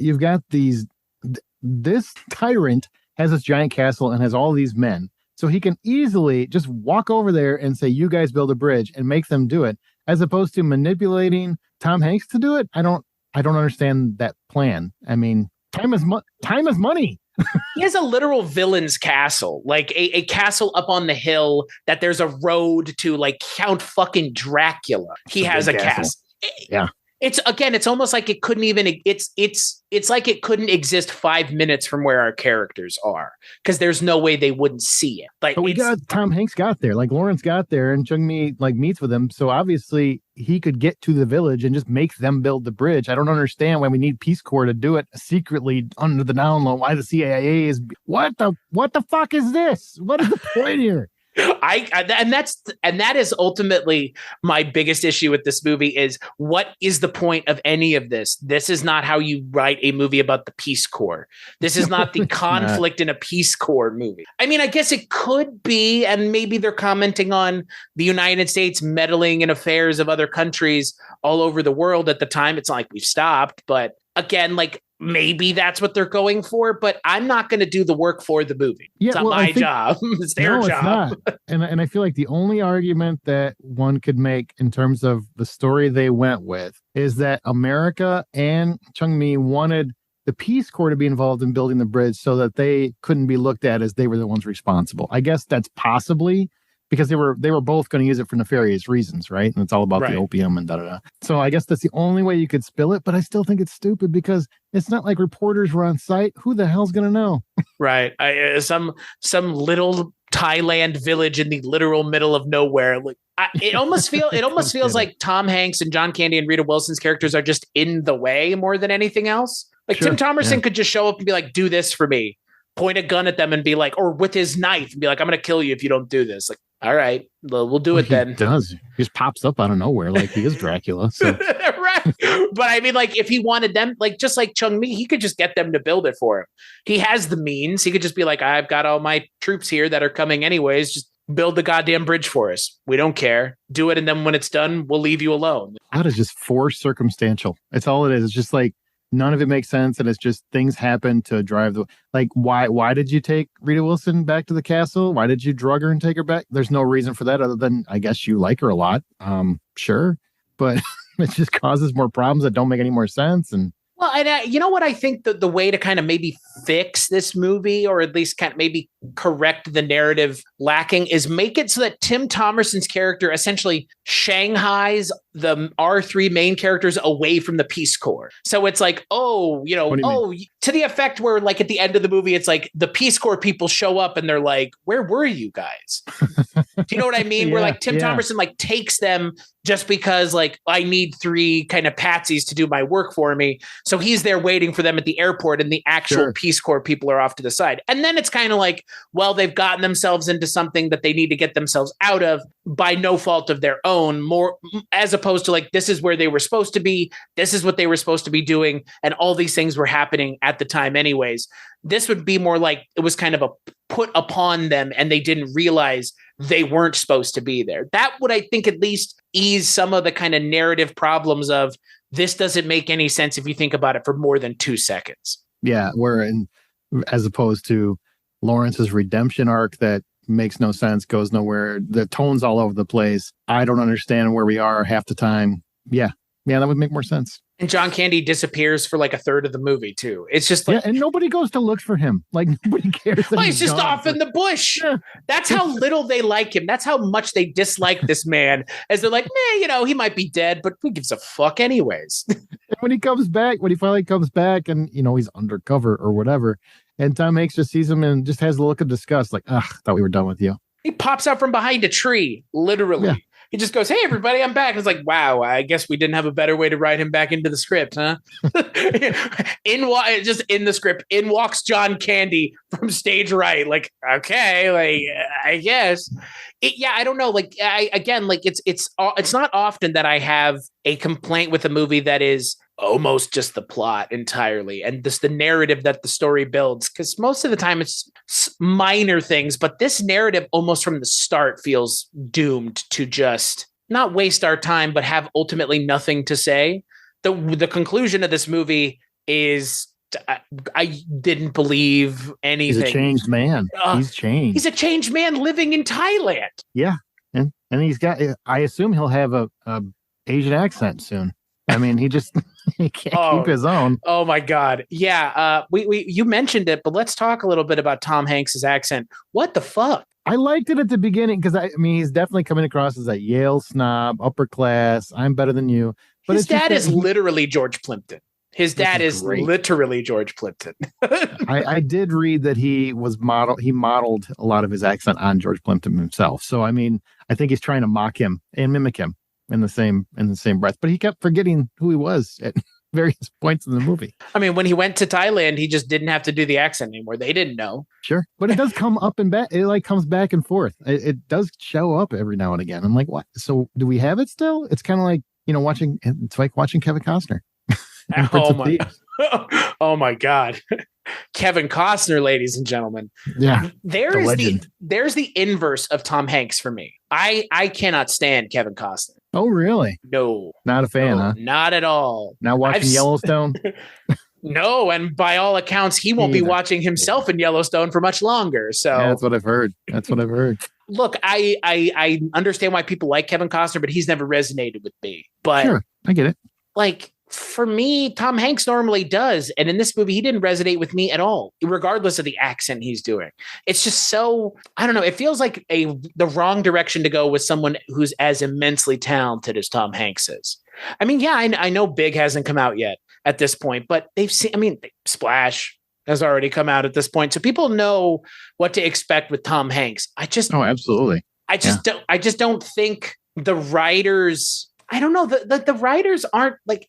this tyrant has this giant castle and has all these men. So he can easily just walk over there and say, you guys build a bridge, and make them do it, as opposed to manipulating Tom Hanks to do it. I don't understand that plan. I mean, time is money. He has a literal villain's castle, like a castle up on the hill that there's a road to, like Count fucking Dracula. He has a castle. Yeah. It's almost like it couldn't even it's like it couldn't exist 5 minutes from where our characters are, because there's no way they wouldn't see it. Like, but we got Tom Hanks got there, like Lawrence got there, and Chung Mi like meets with him, so obviously he could get to the village and just make them build the bridge. I don't understand why we need Peace Corps to do it secretly under the down low. Why the CIA is what the fuck is this? What is the point here? That is ultimately my biggest issue with this movie is, what is the point of any of this? This is not how you write a movie about the Peace Corps. This is not the conflict in a Peace Corps movie. I mean, I guess it could be, and maybe they're commenting on the United States meddling in affairs of other countries all over the world at the time. It's not like we've stopped, but again, like, maybe that's what they're going for, but I'm not going to do the work for the movie. It's not my job. It's their job. It's not. And I feel like the only argument that one could make in terms of the story they went with is that America and Chung Mi wanted the Peace Corps to be involved in building the bridge so that they couldn't be looked at as they were the ones responsible. I guess that's possibly because they were both going to use it for nefarious reasons, right? And it's all about the opium and da-da-da. So I guess that's the only way you could spill it, but I still think it's stupid because it's not like reporters were on site. Who the hell's going to know? Right. Some little Thailand village in the literal middle of nowhere. Like, it almost feels like Tom Hanks and John Candy and Rita Wilson's characters are just in the way more than anything else. Like, Tim Thomerson could just show up and be like, do this for me. Point a gun at them and be like, or with his knife and be like, I'm going to kill you if you don't do this. Like, all right, we'll do it then. He does. He just pops up out of nowhere like he is Dracula. So. Right. But I mean, like, if he wanted them, like, just like Chung Mi, he could just get them to build it for him. He has the means. He could just be like, I've got all my troops here that are coming anyways. Just build the goddamn bridge for us. We don't care. Do it. And then when it's done, we'll leave you alone. That is just forced circumstantial. It's all it is. It's just like, none of it makes sense, and it's just things happen to drive the like. Why did you take Rita Wilson back to the castle? Why did you drug her and take her back? There's no reason for that other than I guess you like her a lot. Sure, but it just causes more problems that don't make any more sense. And well, and you know what I think the way to kind of maybe fix this movie, or at least kind of maybe correct the narrative lacking, is make it so that Tim Thomerson's character essentially Shanghai's the R3 main characters away from the Peace Corps. So it's like, to the effect where, like, at the end of the movie, it's like the Peace Corps people show up and they're like, where were you guys? Do you know what I mean? Where like Tim Thomerson like takes them just because, like, I need 3 kind of patsies to do my work for me. So he's there waiting for them at the airport, and the actual Peace Corps people are off to the side. And then it's kind of like, well, they've gotten themselves into something that they need to get themselves out of by no fault of their own, more as opposed to like, this is where they were supposed to be. This is what they were supposed to be doing. And all these things were happening at the time anyways. This would be more like it was kind of a put upon them and they didn't realize they weren't supposed to be there. That would, I think, at least ease some of the kind of narrative problems of this doesn't make any sense if you think about it for more than 2 seconds. Yeah, as opposed to Lawrence's redemption arc that makes no sense, goes nowhere. The tone's all over the place. I don't understand where we are half the time. Yeah, that would make more sense. And John Candy disappears for like a third of the movie too. It's just like, and nobody goes to look for him. Like, nobody cares. Well, he's just off in the bush. Yeah. That's how little they like him. That's how much they dislike this man. As they're like, he might be dead, but who gives a fuck anyways? When he finally comes back, and he's undercover or whatever, and Tom Hanks just sees him and just has a look of disgust, like, thought we were done with you. He pops out from behind a tree, literally. Yeah. He just goes, hey, everybody, I'm back. It's like, wow, I guess we didn't have a better way to write him back into the script, huh? Just in the script, in walks John Candy from stage right. Like, okay, like, I guess. I don't know. Like, it's not often that I have a complaint with a movie that is almost just the plot entirely and just the narrative that the story builds, because most of the time it's minor things, but this narrative almost from the start feels doomed to just not waste our time but have ultimately nothing to say. The conclusion of this movie is I didn't believe anything. He's a changed man. He's changed. He's a changed man living in Thailand. Yeah, and he's got, I assume he'll have a Asian accent soon. I mean, he can't keep his own. Oh my God. Yeah. You mentioned it, but let's talk a little bit about Tom Hanks's accent. What the fuck? I liked it at the beginning because he's definitely coming across as a Yale snob, upper class. I'm better than you. But his it's just dad that is literally George Plimpton. His dad is great. literally George Plimpton. I did read that he modeled a lot of his accent on George Plimpton himself. So I mean, I think he's trying to mock him and mimic him in the same breath. But he kept forgetting who he was at various points in the movie. I mean, when he went to Thailand, he just didn't have to do the accent anymore. They didn't know. Sure, but it does come up and back. It like comes back and forth. It does show up every now and again. I'm like, what? So do we have it still? It's kind of like watching. It's like watching Kevin Costner. Oh my God. Kevin Costner, ladies and gentlemen. Yeah. There's the inverse of Tom Hanks for me. I cannot stand Kevin Costner. Oh, really? No. Not a fan, no, huh? Not at all. Now watching Yellowstone? No, and by all accounts, he won't be watching himself in Yellowstone for much longer. So yeah, that's what I've heard. Look, I understand why people like Kevin Costner, but he's never resonated with me. But sure, I get it. Like, for me, Tom Hanks normally does. And in this movie, he didn't resonate with me at all, regardless of the accent he's doing. It's just so, I don't know. It feels like the wrong direction to go with someone who's as immensely talented as Tom Hanks is. I mean, yeah, I know Big hasn't come out yet at this point, but Splash has already come out at this point. So people know what to expect with Tom Hanks. Oh, absolutely. I just don't think the writers, I don't know, the writers aren't like,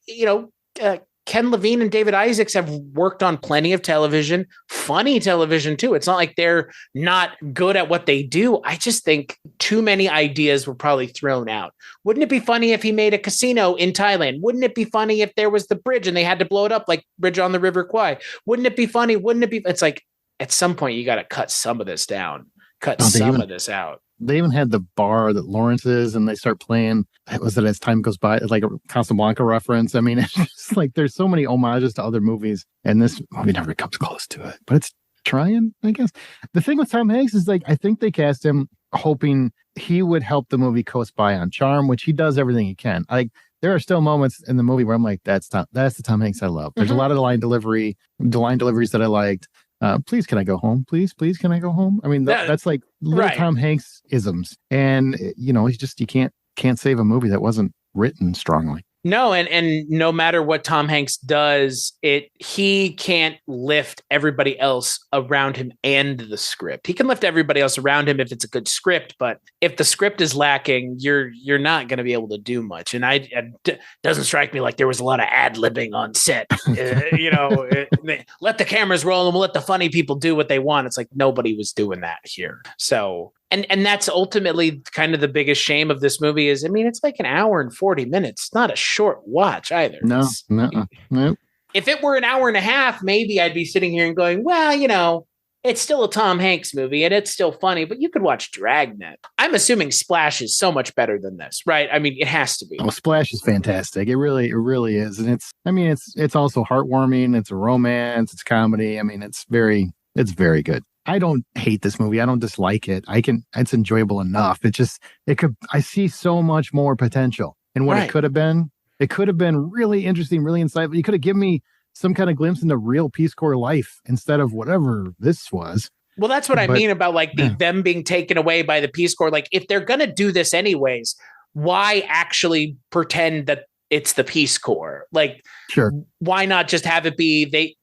Ken Levine and David Isaacs have worked on plenty of television, funny television too. It's not like they're not good at what they do. I just think too many ideas were probably thrown out. Wouldn't it be funny if he made a casino in Thailand? Wouldn't it be funny if there was the bridge and they had to blow it up like Bridge on the River Kwai? Wouldn't it be funny? It's like at some point you got to cut some of this down, of this out. They even had the bar that Lawrence is, and they start playing. Was it As Time Goes By? Like a Casablanca reference. I mean, it's just like there's so many homages to other movies, and this movie never comes close to it. But it's trying, I guess. The thing with Tom Hanks is like I think they cast him hoping he would help the movie coast by on charm, which he does everything he can. Like there are still moments in the movie where I'm like, that's the Tom Hanks I love. There's a lot of the line deliveries that I liked. Please, can I go home? Please, can I go home? I mean, that's like little right. Tom Hanks isms. And, you can't save a movie that wasn't written strongly. No, and no matter what Tom Hanks does, he can't lift everybody else around him and the script. He can lift everybody else around him if it's a good script, but if the script is lacking, you're not going to be able to do much. And it doesn't strike me like there was a lot of ad-libbing on set. Let the cameras roll and we'll let the funny people do what they want. It's like nobody was doing that here. So. And that's ultimately kind of the biggest shame of this movie is, I mean, it's like an hour and 40 minutes. It's not a short watch either. No. If it were an hour and a half, maybe I'd be sitting here and going, well, it's still a Tom Hanks movie and it's still funny, but you could watch Dragnet. I'm assuming Splash is so much better than this, right? I mean, it has to be. Oh, Splash is fantastic. It really is. And it's also heartwarming. It's a romance. It's comedy. I mean, it's very good. I don't hate this movie. I don't dislike it. It's enjoyable enough. I see so much more potential in what it could have been. It could have been really interesting, really insightful. You could have given me some kind of glimpse into real Peace Corps life instead of whatever this was. Well, that's what I mean about like them being taken away by the Peace Corps. Like if they're going to do this anyways, why actually pretend that it's the Peace Corps? Like, sure. Why not just have it be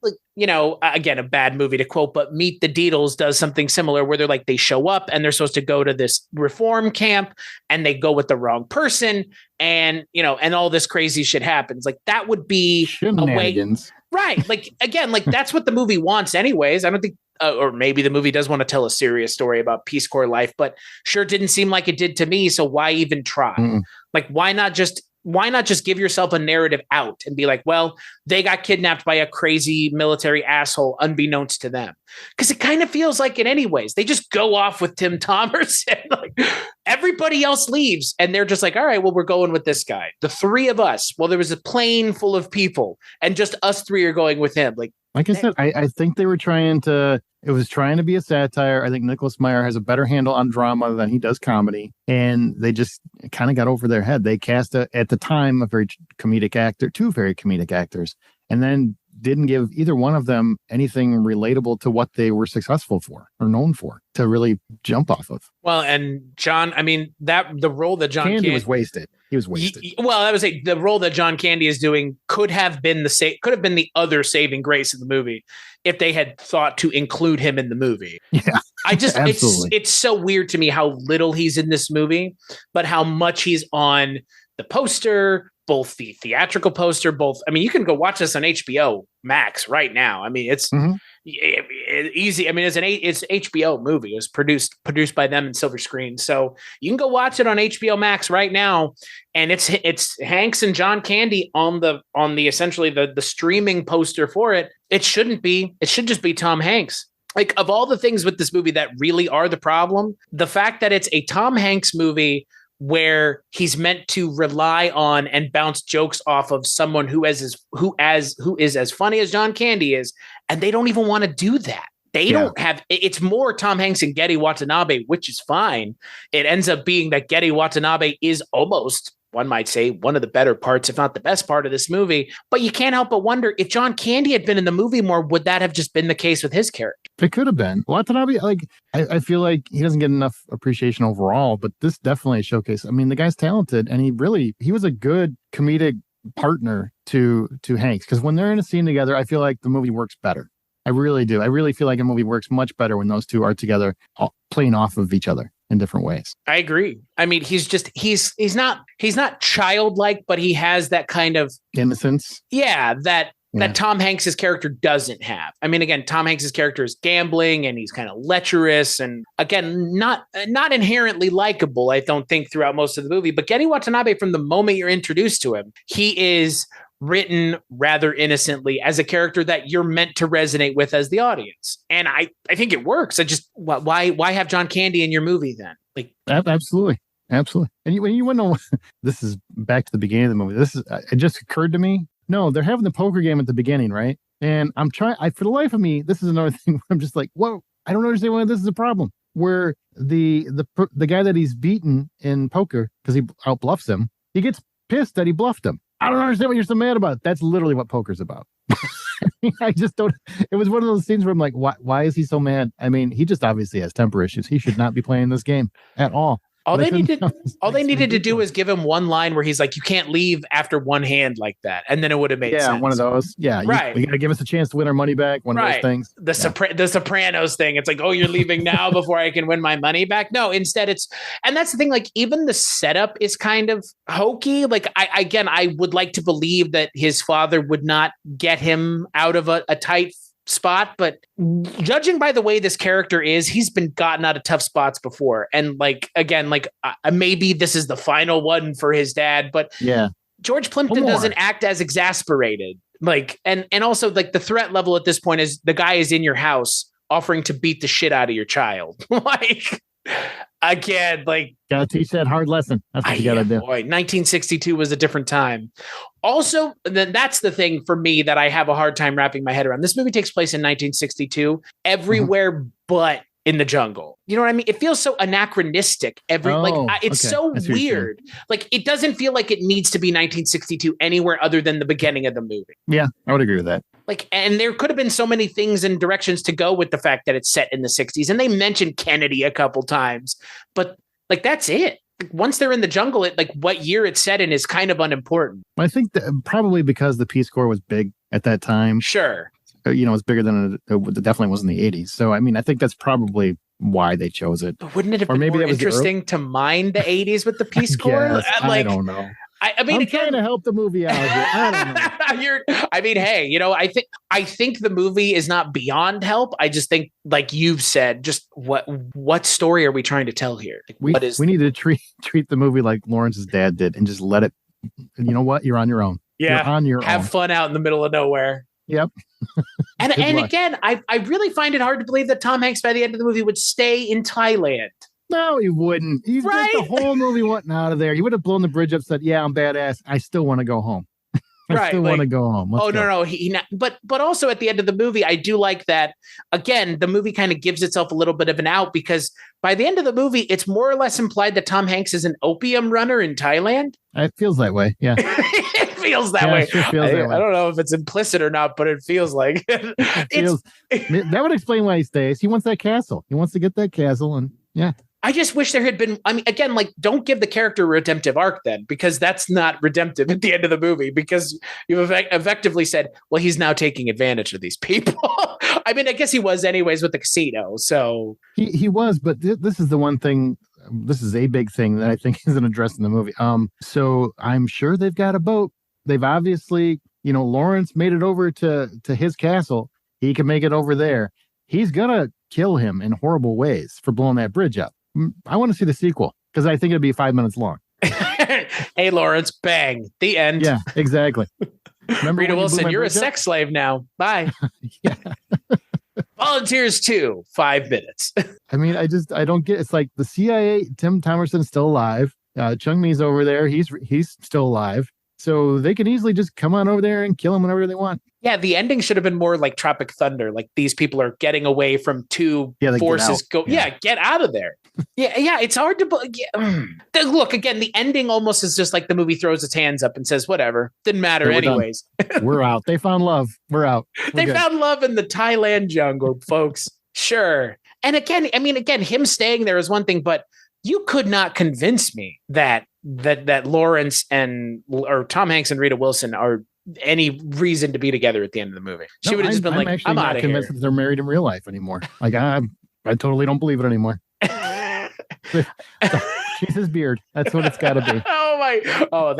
again, a bad movie to quote, but Meet the Deedles does something similar where they're like, they show up and they're supposed to go to this reform camp and they go with the wrong person and, and all this crazy shit happens. Like that would be a way. Right. Like, again, like that's what the movie wants anyways. I don't think, or maybe the movie does want to tell a serious story about Peace Corps life, but sure didn't seem like it did to me. So why even try? Like, why not just give yourself a narrative out and be like, well, they got kidnapped by a crazy military asshole unbeknownst to them. Because it kind of feels like it anyways. They just go off with Tim Thomerson. Like everybody else leaves and they're just like, all right, well, we're going with this guy. The three of us. Well, there was a plane full of people and just us three are going with him. Like I said, I think they were trying to be a satire. I think Nicholas Meyer has a better handle on drama than he does comedy. And they just kind of got over their head. They cast at the time, two very comedic actors. And then didn't give either one of them anything relatable to what they were successful for or known for to really jump off of. Well, and John, I mean, the role that John Candy was wasted. He was wasted. Well, that was the role that John Candy is doing could have been the other saving grace of the movie if they had thought to include him in the movie. Yeah. It's so weird to me how little he's in this movie, but how much he's on the poster, both the theatrical poster, I mean, you can go watch this on HBO Max right now. I mean, it's easy. I mean, it's HBO movie. It was produced by them in Silver Screen. So you can go watch it on HBO Max right now. And it's Hanks and John Candy on the essentially the streaming poster for it. It should just be Tom Hanks. Like, of all the things with this movie that really are the problem, the fact that it's a Tom Hanks movie where he's meant to rely on and bounce jokes off of someone who is as funny as John Candy is, and they don't even want to do that. They don't have. It's more Tom Hanks and Gedde Watanabe, which is fine. It ends up being that Gedde Watanabe is almost, one might say, one of the better parts, if not the best part of this movie. But you can't help but wonder, if John Candy had been in the movie more, would that have just been the case with his character? It could have been. Watanabe, like, I feel like he doesn't get enough appreciation overall, but this definitely showcased. I mean, the guy's talented, and he was a good comedic partner to Hanks, because when they're in a scene together, I feel like the movie works better. I really do. I really feel like a movie works much better when those two are together, playing off of each other in different ways. I agree. I mean, he's not childlike, but he has that kind of innocence. Yeah, that Tom Hanks's character doesn't have. I mean, again, Tom Hanks's character is gambling and he's kind of lecherous and, again, not inherently likable, I don't think, throughout most of the movie. But Gedde Watanabe, from the moment you're introduced to him, he is written rather innocently as a character that you're meant to resonate with as the audience. And I think it works. Why have John Candy in your movie then? Like, absolutely. And when you want to know, this is back to the beginning of the movie. It just occurred to me. No, they're having the poker game at the beginning, right? And for the life of me, this is another thing where I'm just like, whoa, I don't understand why this is a problem. Where the guy that he's beaten in poker, because he outbluffs him, he gets pissed that he bluffed him. I don't understand what you're so mad about. That's literally what poker's about. I just don't. It was one of those scenes where I'm like, why is he so mad? I mean, he just obviously has temper issues. He should not be playing this game at all. All they needed to do was give him one line where he's like, "You can't leave after one hand like that," and then it would have made sense. Yeah, one of those. Yeah, right. You got to give us a chance to win our money back. One of those things. The Sopranos thing. It's like, oh, you're leaving now before I can win my money back. No, instead and that's the thing. Like, even the setup is kind of hokey. Like, I would like to believe that his father would not get him out of a tight spot, but judging by the way this character is, he's been gotten out of tough spots before, and maybe this is the final one for his dad, but George Plimpton doesn't act as exasperated, and also, like, the threat level at this point is the guy is in your house offering to beat the shit out of your child. Again, gotta teach that hard lesson. That's what you gotta do. Boy, 1962 was a different time. Also, that's the thing for me that I have a hard time wrapping my head around. This movie takes place in 1962, everywhere but in the jungle. You know what I mean? It feels so anachronistic. It's so weird. Like, it doesn't feel like it needs to be 1962 anywhere other than the beginning of the movie. Yeah, I would agree with that. And there could have been so many things and directions to go with the fact that it's set in the 60s. And they mentioned Kennedy a couple times, but that's it. Once they're in the jungle, what year it's set in is kind of unimportant. I think that probably because the Peace Corps was big at that time. Sure. It's bigger than it definitely was in the 80s. So, I mean, I think that's probably why they chose it. But wouldn't it have been more interesting to mine the 80s with the Peace Corps? I don't know. I mean, I'm trying to help the movie out. I don't know. I think the movie is not beyond help. I just think, like you've said, just what story are we trying to tell here? We need to treat the movie like Lawrence's dad did, and just let it. You know what? You're on your own. Yeah, you're on your own. Have fun out in the middle of nowhere. Yep. and again, I really find it hard to believe that Tom Hanks by the end of the movie would stay in Thailand. No, he wouldn't. He's just the whole movie wanting out of there. He would have blown the bridge up, said, "Yeah, I'm badass. I still want to go home. I still want to go home." Let's go. No. But also at the end of the movie, I do like that. Again, the movie kind of gives itself a little bit of an out, because by the end of the movie, it's more or less implied that Tom Hanks is an opium runner in Thailand. It feels that way. Yeah. It feels that way. It sure feels that way. I don't know if it's implicit or not, but it feels like That would explain why he stays. He wants that castle. He wants to get that castle, and yeah. I just wish there had been, I mean, again, like, don't give the character a redemptive arc then, because that's not redemptive at the end of the movie, because you've effectively said, well, he's now taking advantage of these people. I mean, I guess he was anyways with the casino. So he was, but this is the one thing. This is a big thing that I think isn't addressed in the movie. So I'm sure they've got a boat. They've obviously, Lawrence made it over to his castle. He can make it over there. He's gonna kill him in horrible ways for blowing that bridge up. I want to see the sequel because I think it'd be 5 minutes long. Hey, Lawrence, bang, the end. Yeah, exactly. Remember Rita Wilson, you're a sex slave now. Bye. Yeah. Volunteers 2, 5 minutes. I mean, I don't get. It's like the CIA. Tim Thomerson's still alive. Chung Mi's over there. He's still alive. So they can easily just come on over there and kill him whenever they want. Yeah, the ending should have been more like Tropic Thunder. Like these people are getting away from two forces. Get out of there. Yeah, it's hard to look again. The ending almost is just like the movie throws its hands up and says, "Whatever, didn't matter anyways." We're out. They found love. We're out. They found love in the Thailand jungle, folks. Sure. And again, him staying there is one thing, but you could not convince me that Lawrence or Tom Hanks and Rita Wilson are any reason to be together at the end of the movie. She would have just been like, "I'm out of here." That they're married in real life anymore. Like I totally don't believe it anymore. She's his beard. That's what it's got to be. Oh,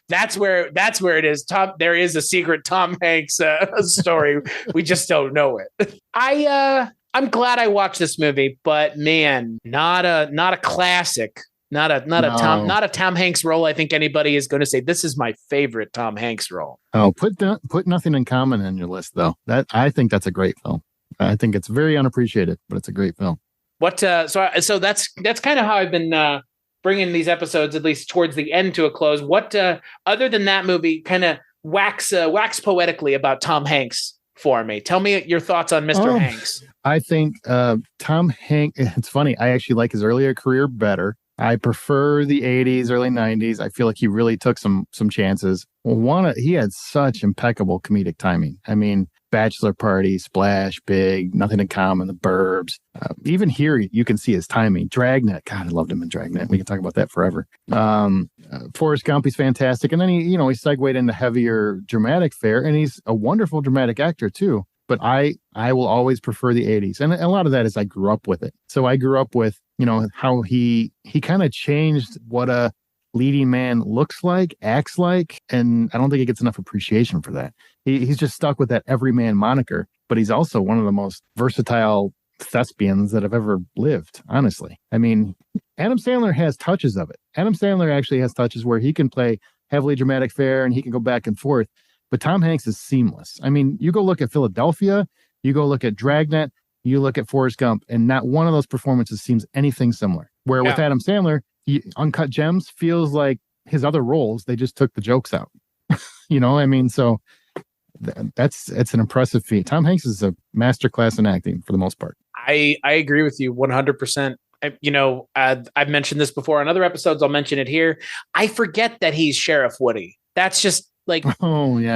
that's where it is. Tom, there is a secret Tom Hanks story. We just don't know it. I'm glad I watched this movie, but man, not a classic. Not a Tom Hanks role. I think anybody is going to say this is my favorite Tom Hanks role. Oh, put Nothing in Common on your list though. I think that's a great film. I think it's very unappreciated, but it's a great film. What? So that's kind of how I've been bringing these episodes, at least towards the end, to a close. What other than that movie, kind of wax poetically about Tom Hanks for me? Tell me your thoughts on Mr. Hanks. I think Tom Hanks. It's funny. I actually like his earlier career better. I prefer the 80s, early 90s. I feel like he really took some chances. Well, he had such impeccable comedic timing. I mean, Bachelor Party, Splash, Big, Nothing in Common, The Burbs. Even here, you can see his timing. Dragnet. God, I loved him in Dragnet. We can talk about that forever. Forrest Gump, he's fantastic. And then he segued into heavier dramatic fare, and he's a wonderful dramatic actor too. But I will always prefer the 80s. And a lot of that is I grew up with it. So I grew up with, how he kind of changed what a leading man looks like, acts like. And I don't think he gets enough appreciation for that. He's just stuck with that everyman moniker, but he's also one of the most versatile thespians that have ever lived, honestly. I mean, Adam Sandler has touches of it. Adam Sandler actually has touches where he can play heavily dramatic fare and he can go back and forth. But Tom Hanks is seamless. I mean, you go look at Philadelphia, you go look at Dragnet, you look at Forrest Gump, and not one of those performances seems anything similar. Where with Adam Sandler, Uncut Gems feels like his other roles, they just took the jokes out. So it's an impressive feat. Tom Hanks is a masterclass in acting for the most part. I agree with you 100%. I've mentioned this before on other episodes. I'll mention it here. I forget that he's Sheriff Woody. That's just like, you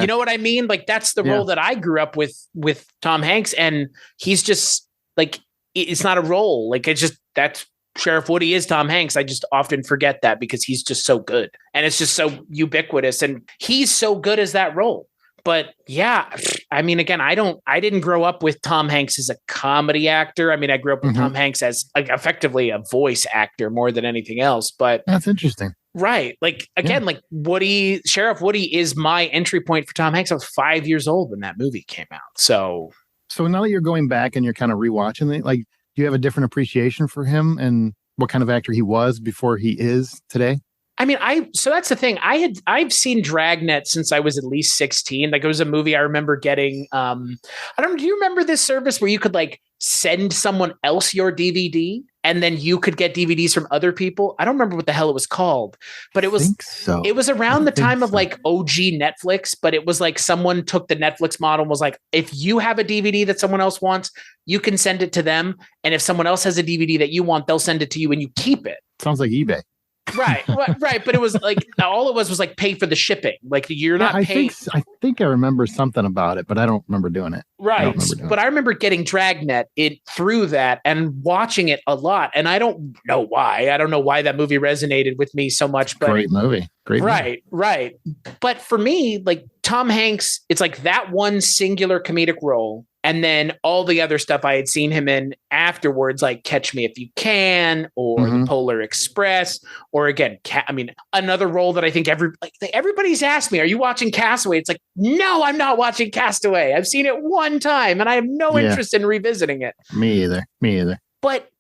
know what I mean? Like that's the role that I grew up with Tom Hanks. And he's just like, it's not a role. Like it's just, that's Sheriff Woody is Tom Hanks. I just often forget that because he's just so good and it's just so ubiquitous and he's so good as that role. But yeah, I mean, again, I didn't grow up with Tom Hanks as a comedy actor. I mean, I grew up with Tom Hanks as effectively a voice actor more than anything else, but that's interesting. Right. Like, again, like Sheriff Woody is my entry point for Tom Hanks. I was 5 years old when that movie came out. So now that you're going back and you're kind of rewatching it, like, do you have a different appreciation for him and what kind of actor he was before he is today? I mean, so that's the thing. I've seen Dragnet since I was at least 16. Like it was a movie I remember getting. Do you remember this service where you could like send someone else your DVD and then you could get DVDs from other people? I don't remember what the hell it was called, but it was around the time of like OG Netflix, but it was like someone took the Netflix model and was like, if you have a DVD that someone else wants, you can send it to them. And if someone else has a DVD that you want, they'll send it to you and you keep it. Sounds like eBay. Right. But it was like all it was like pay for the shipping. Like you're not paying. I think I remember something about it, but I don't remember doing it. Right. But I remember getting Dragnet through that and watching it a lot. And I don't know why. I don't know why that movie resonated with me so much. But great movie. Right. But for me, like Tom Hanks, it's like that one singular comedic role. And then all the other stuff I had seen him in afterwards, like Catch Me If You Can or The Polar Express, or again, another role that I think everybody's asked me, are you watching Castaway? It's like, no, I'm not watching Castaway. I've seen it one time and I have no interest in revisiting it. Me either. But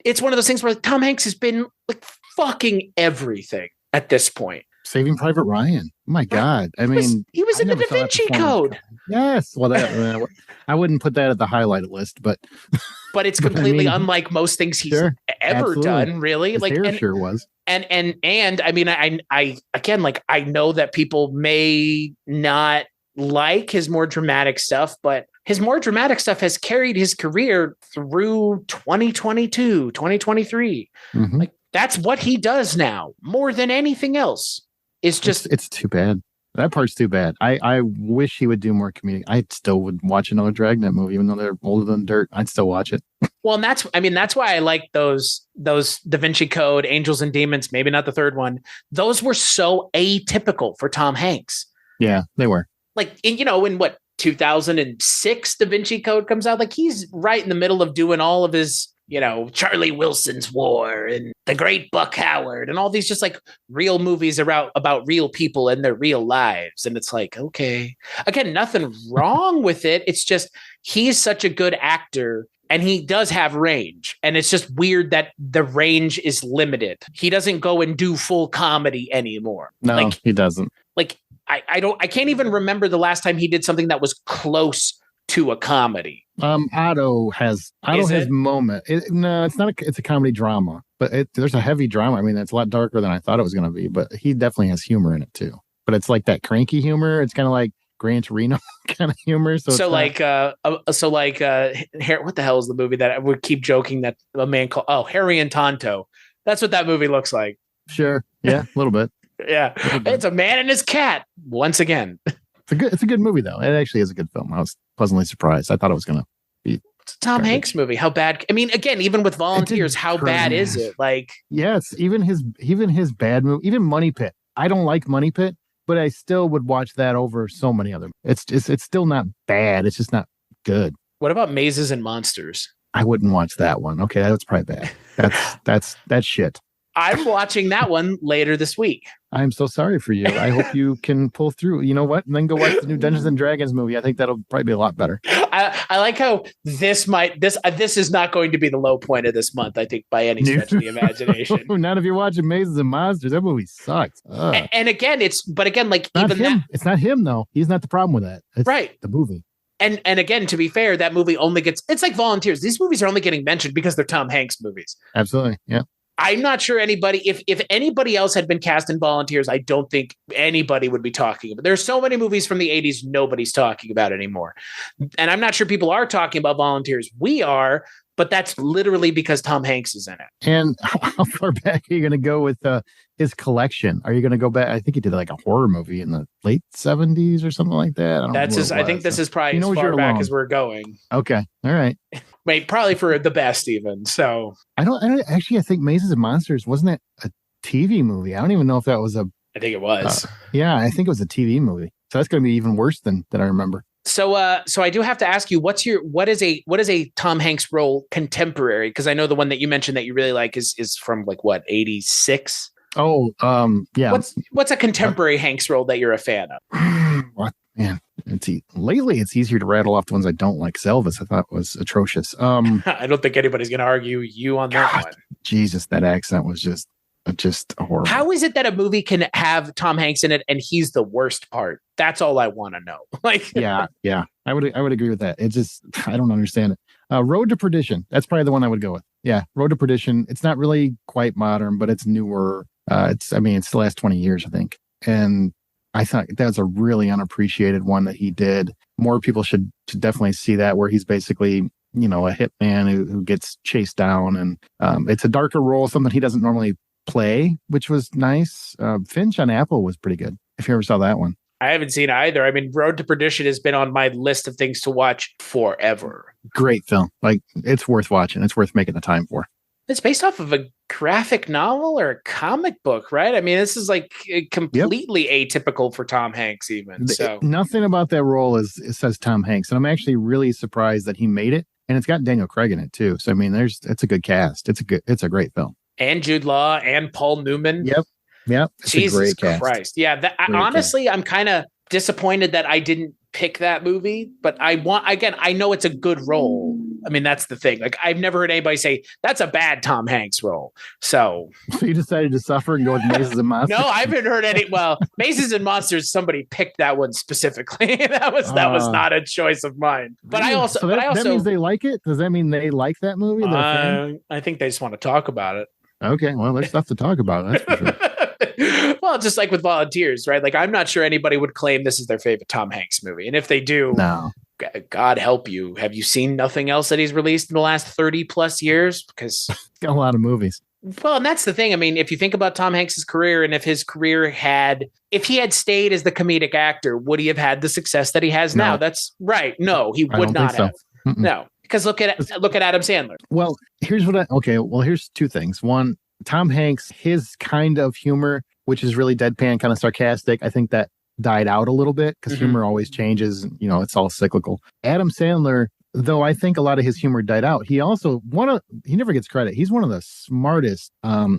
it's one of those things where Tom Hanks has been like fucking everything at this point. Saving Private Ryan. Oh my God. He was in the Da Vinci Code. Yes. Well, I wouldn't put that at the highlighted list, but it's completely unlike most things he's ever done, really. His hair sure was. And I mean, I again, like I know that people may not like his more dramatic stuff, but his more dramatic stuff has carried his career through 2022, 2023. Like that's what he does now more than anything else. It's too bad. That part's too bad. I wish he would do more comedic. I still would watch another Dragnet movie, even though they're older than dirt. I'd still watch it. Well, and that's why I like those Da Vinci Code, Angels and Demons, maybe not the third one. Those were so atypical for Tom Hanks. Yeah, they were. Like, in what, 2006 Da Vinci Code comes out, like he's right in the middle of doing all of his, Charlie Wilson's War and The Great Buck Howard and all these just like real movies about real people and their real lives. And it's like, okay, again, nothing wrong with it. It's just, he's such a good actor and he does have range. And it's just weird that the range is limited. He doesn't go and do full comedy anymore. No, he doesn't. Like, I can't even remember the last time he did something that was close to a comedy. Otto has moment. No, it's not. It's a comedy drama, but there's a heavy drama. I mean, it's a lot darker than I thought it was going to be, but he definitely has humor in it too. But it's like that cranky humor. It's kind of like Gran Torino kind of humor. What the hell is the movie that I would keep joking that a man called Harry and Tonto? That's what that movie looks like. Sure. Yeah, a little bit. Yeah, it's a man and his cat once again. It's a good movie though. It actually is a good film. I was pleasantly surprised. I thought it was going to be. It's a Tom Hanks movie. How bad? I mean, again, even with Volunteers, how bad is it? Like, yes, even his bad movie, even Money Pit. I don't like Money Pit, but I still would watch that over so many other. It's still not bad. It's just not good. What about Mazes and Monsters? I wouldn't watch that one. Okay, that's probably bad. That's shit. I'm watching that one later this week. I'm so sorry for you. I hope you can pull through. You know what? And then go watch the new Dungeons and Dragons movie. I think that'll probably be a lot better. I like how this is not going to be the low point of this month, I think, by any stretch of the imagination. Not if you're watching Mazes and Monsters. That movie sucks. And again, like not even him. It's not him though. He's not the problem with that. It's right. The movie. And again, to be fair, that movie only it's like Volunteers. These movies are only getting mentioned because they're Tom Hanks movies. Absolutely. Yeah. I'm not sure anybody, if anybody else had been cast in Volunteers, I don't think anybody would be talking about. There's so many movies from the 80s nobody's talking about anymore. And I'm not sure people are talking about Volunteers. We are, but that's literally because Tom Hanks is in it. And how far back are you going to go with his collection? Are you going to go back? I think he did like a horror movie in the late 70s or something like that. I think this is probably as far back as we're going. Okay. All right. Wait, probably for the best even. So I think Mazes and Monsters, wasn't that a TV movie? I don't even know if that was I think it was. Yeah, I think it was a TV movie. So that's going to be even worse than I remember. So I do have to ask you, what is a Tom Hanks role contemporary? Because I know the one that you mentioned that you really like is from like what, 86? Oh, yeah. What's a contemporary Hanks role that you're a fan of? What, man? Lately, it's easier to rattle off the ones I don't like. Elvis, I thought was atrocious. I don't think anybody's going to argue you on that one. Jesus, that accent was just horrible. How is it that a movie can have Tom Hanks in it and he's the worst part? That's all I want to know. Like, yeah, I would agree with that. It just, I don't understand it. Road to Perdition. That's probably the one I would go with. Yeah, Road to Perdition. It's not really quite modern, but it's newer. It's the last 20 years, I think. And I thought that was a really unappreciated one that he did. More people should definitely see that, where he's basically, a hitman who gets chased down. And it's a darker role, something he doesn't normally Play, which was nice. Finch on Apple was pretty good. If you ever saw that one. I haven't seen either. I mean, Road to Perdition has been on my list of things to watch forever. Great film. Like, it's worth watching. It's worth making the time for. It's based off of a graphic novel or a comic book, right? I mean, this is like completely atypical for Tom Hanks, even. So nothing about that role it says Tom Hanks, and I'm actually really surprised that he made it. And it's got Daniel Craig in it too. So I mean, it's a good cast. It's a great film. And Jude Law and Paul Newman. Yep. Jesus Christ. Yeah. Honestly, I'm kind of disappointed that I didn't pick that movie, but I know it's a good role. I mean, that's the thing. Like, I've never heard anybody say that's a bad Tom Hanks role. So you decided to suffer and go with Mazes and Monsters? No, I haven't heard any. Well, Mazes and Monsters, somebody picked that one specifically. that was not a choice of mine. But that means they like it. Does that mean they like that movie? I think they just want to talk about it. Okay, well, there's stuff to talk about. That's for sure. Well, just like with Volunteers, right? Like, I'm not sure anybody would claim this is their favorite Tom Hanks movie. And if they do, no. God help you. Have you seen nothing else that he's released in the last 30 plus years? Because he's got a lot of movies. Well, and that's the thing. I mean, if you think about Tom Hanks's career, and if he had stayed as the comedic actor, would he have had the success that he has now? That's right. No, he would not have. So. No, because look at Adam Sandler. Well, here's two things. One, Tom Hanks, his kind of humor, which is really deadpan, kind of sarcastic, I think that died out a little bit because humor always changes. You know, it's all cyclical. Adam Sandler, though I think a lot of his humor died out, he never gets credit. He's one of the smartest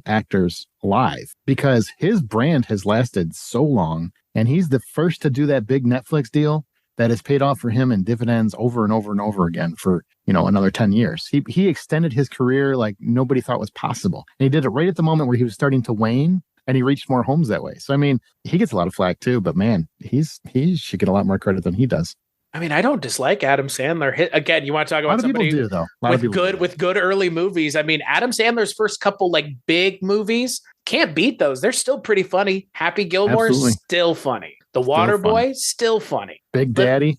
actors alive because his brand has lasted so long, and he's the first to do that big Netflix deal that has paid off for him in dividends over and over and over again for, another 10 years. He extended his career like nobody thought was possible. And he did it right at the moment where he was starting to wane, and he reached more homes that way. So, I mean, he gets a lot of flack too, but man, he should get a lot more credit than he does. I mean, I don't dislike Adam Sandler. Again, you want to talk about somebody with good early movies. I mean, Adam Sandler's first couple like big movies, can't beat those. They're still pretty funny. Happy Gilmore, still funny. The Waterboy, still funny. Big Daddy.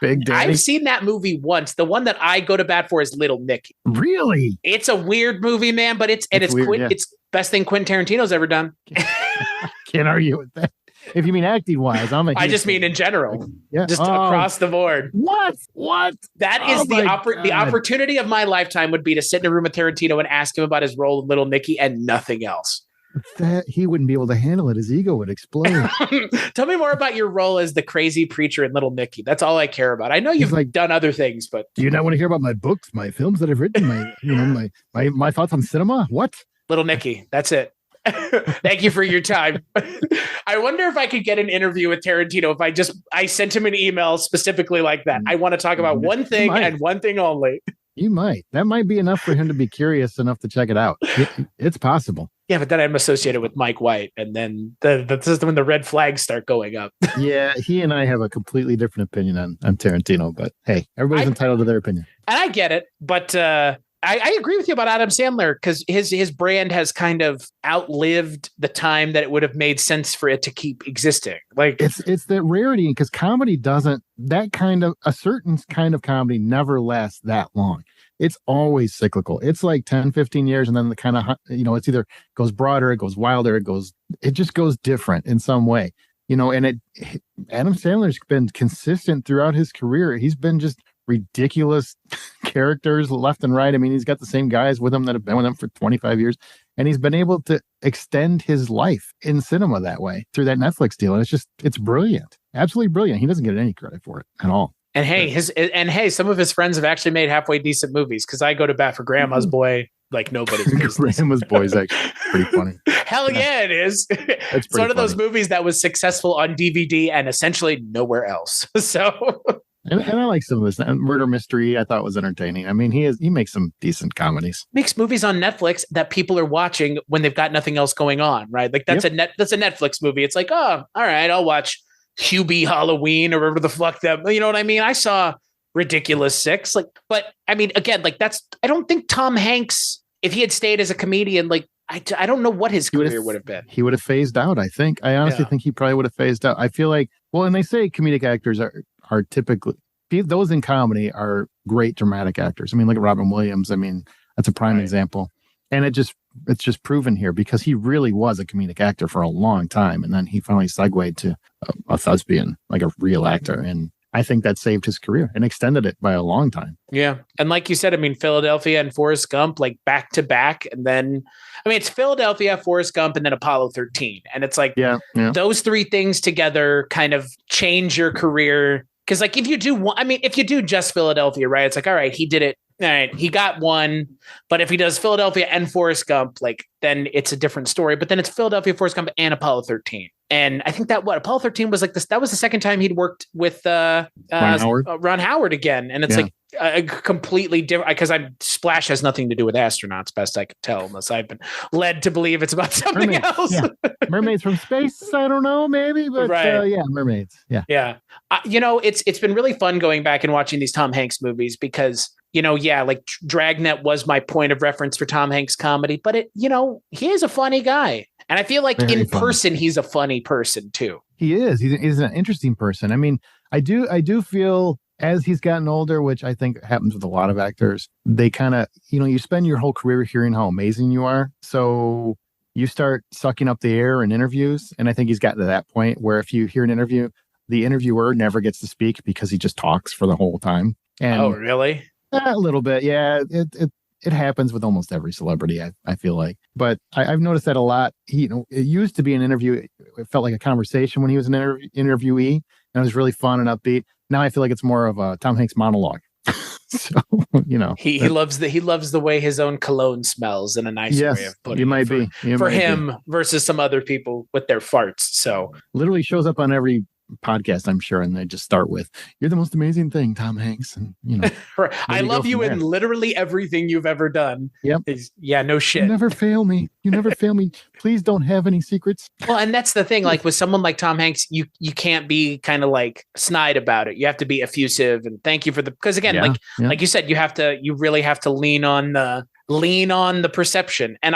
Big Daddy. I've seen that movie once. The one that I go to bat for is Little Nicky. Really? It's a weird movie, man, but it's best thing Quentin Tarantino's ever done. Can't argue with that. If you mean acting wise, I just mean in general, across the board. What? That is the opportunity of my lifetime would be to sit in a room with Tarantino and ask him about his role in Little Nicky and nothing else. That he wouldn't be able to handle it. His ego would explode. Tell me more about your role as the crazy preacher in Little Nicky. That's all I care about. I know you've done other things, but do you not want to hear about my books, my films that I've written, my thoughts on cinema? What? Little Nicky. That's it. Thank you for your time. I wonder if I could get an interview with Tarantino if I sent him an email specifically like that. I want to talk about one thing and one thing only. You might. That might be enough for him to be curious enough to check it out. It's possible. Yeah, but then I'm associated with Mike White, and then that's when the red flags start going up. Yeah, he and I have a completely different opinion on Tarantino, but hey, everybody's entitled to their opinion. And I get it, but I agree with you about Adam Sandler because his brand has kind of outlived the time that it would have made sense for it to keep existing. Like it's that rarity because comedy doesn't a certain kind of comedy never lasts that long. It's always cyclical. It's like 10, 15 years. And then the kind of, it's either goes broader, it goes wilder, it just goes different in some way, and Adam Sandler's been consistent throughout his career. He's been just ridiculous characters left and right. I mean, he's got the same guys with him that have been with him for 25 years, and he's been able to extend his life in cinema that way through that Netflix deal. And it's brilliant, absolutely brilliant. He doesn't get any credit for it at all. And some of his friends have actually made halfway decent movies because I go to bat for Grandma's Boy like nobody's business. Grandma's Boy is actually pretty funny. Hell yeah, it is. It's one of those movies that was successful on DVD and essentially nowhere else. So. And I like some of this murder mystery. I thought was entertaining. I mean, he makes some decent comedies. Makes movies on Netflix that people are watching when they've got nothing else going on, right? Like that's a Netflix movie. It's like, oh, all right, I'll watch Hubie Halloween or whatever the fuck that. You know what I mean? I saw Ridiculous Six, but I mean, again, I don't think Tom Hanks, if he had stayed as a comedian, I don't know what his career would have been. He would have phased out. I think. I honestly think he probably would have phased out. I feel like, and they say comedic actors are typically, those in comedy are great dramatic actors. I mean, look at Robin Williams. I mean, that's a prime example. And it just it's just proven here because he really was a comedic actor for a long time, and then he finally segued to a thespian, like a real actor, and I think that saved his career and extended it by a long time. Yeah. And like you said, I mean, Philadelphia and Forrest Gump, like back to back. And then, I mean, it's Philadelphia, Forrest Gump, and then Apollo 13. And it's like those three things together kind of change your career. Because like if you do one, I mean, if you do just Philadelphia, right, it's like, all right, he did it. All right, he got one. But if he does Philadelphia and Forrest Gump, like then it's a different story. But then it's Philadelphia, Forrest Gump, and Apollo 13. And I think that Apollo 13 was like this. That was the second time he'd worked with Ron Howard again. And it's like a completely different, because Splash has nothing to do with astronauts, best I could tell, unless I've been led to believe it's about something else. Yeah. Mermaids from space. I don't know, maybe, but mermaids. Yeah. Yeah. It's been really fun going back and watching these Tom Hanks movies because, like Dragnet was my point of reference for Tom Hanks comedy, but he is a funny guy. And I feel like Very funny. Person, he's a funny person too. He is. He's an interesting person. I mean, I do feel as he's gotten older, which I think happens with a lot of actors, they kind of, you spend your whole career hearing how amazing you are. So you start sucking up the air in interviews. And I think he's gotten to that point where if you hear an interview, the interviewer never gets to speak because he just talks for the whole time. And oh, really? A little bit. Yeah. It happens with almost every celebrity, I feel like. But I've noticed that a lot. It used to be an interview. It felt like a conversation when he was an interviewee, and it was really fun and upbeat. Now I feel like it's more of a Tom Hanks monologue. So, he loves the way his own cologne smells in a nice way of putting it. For him versus some other people with their farts. So literally shows up on every podcast, I'm sure, and they just start with, "You're the most amazing thing, Tom Hanks," and I love you in literally everything you've ever done. Yep. No shit. You never fail me. You never fail me. Please don't have any secrets. Well, and that's the thing. Like with someone like Tom Hanks, you can't be kind of like snide about it. You have to be effusive and thank you for because again, like you said, you really have to lean on the perception. And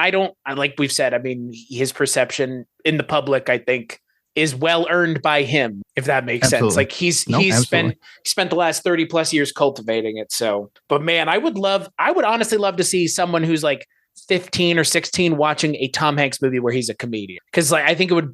like we've said, I mean, his perception in the public, I think, is well earned by him, if that makes sense. Like he's spent the last 30 plus years cultivating it. So, but man, I would honestly love to see someone who's like 15 or 16 watching a Tom Hanks movie where he's a comedian. Cause like, I think it would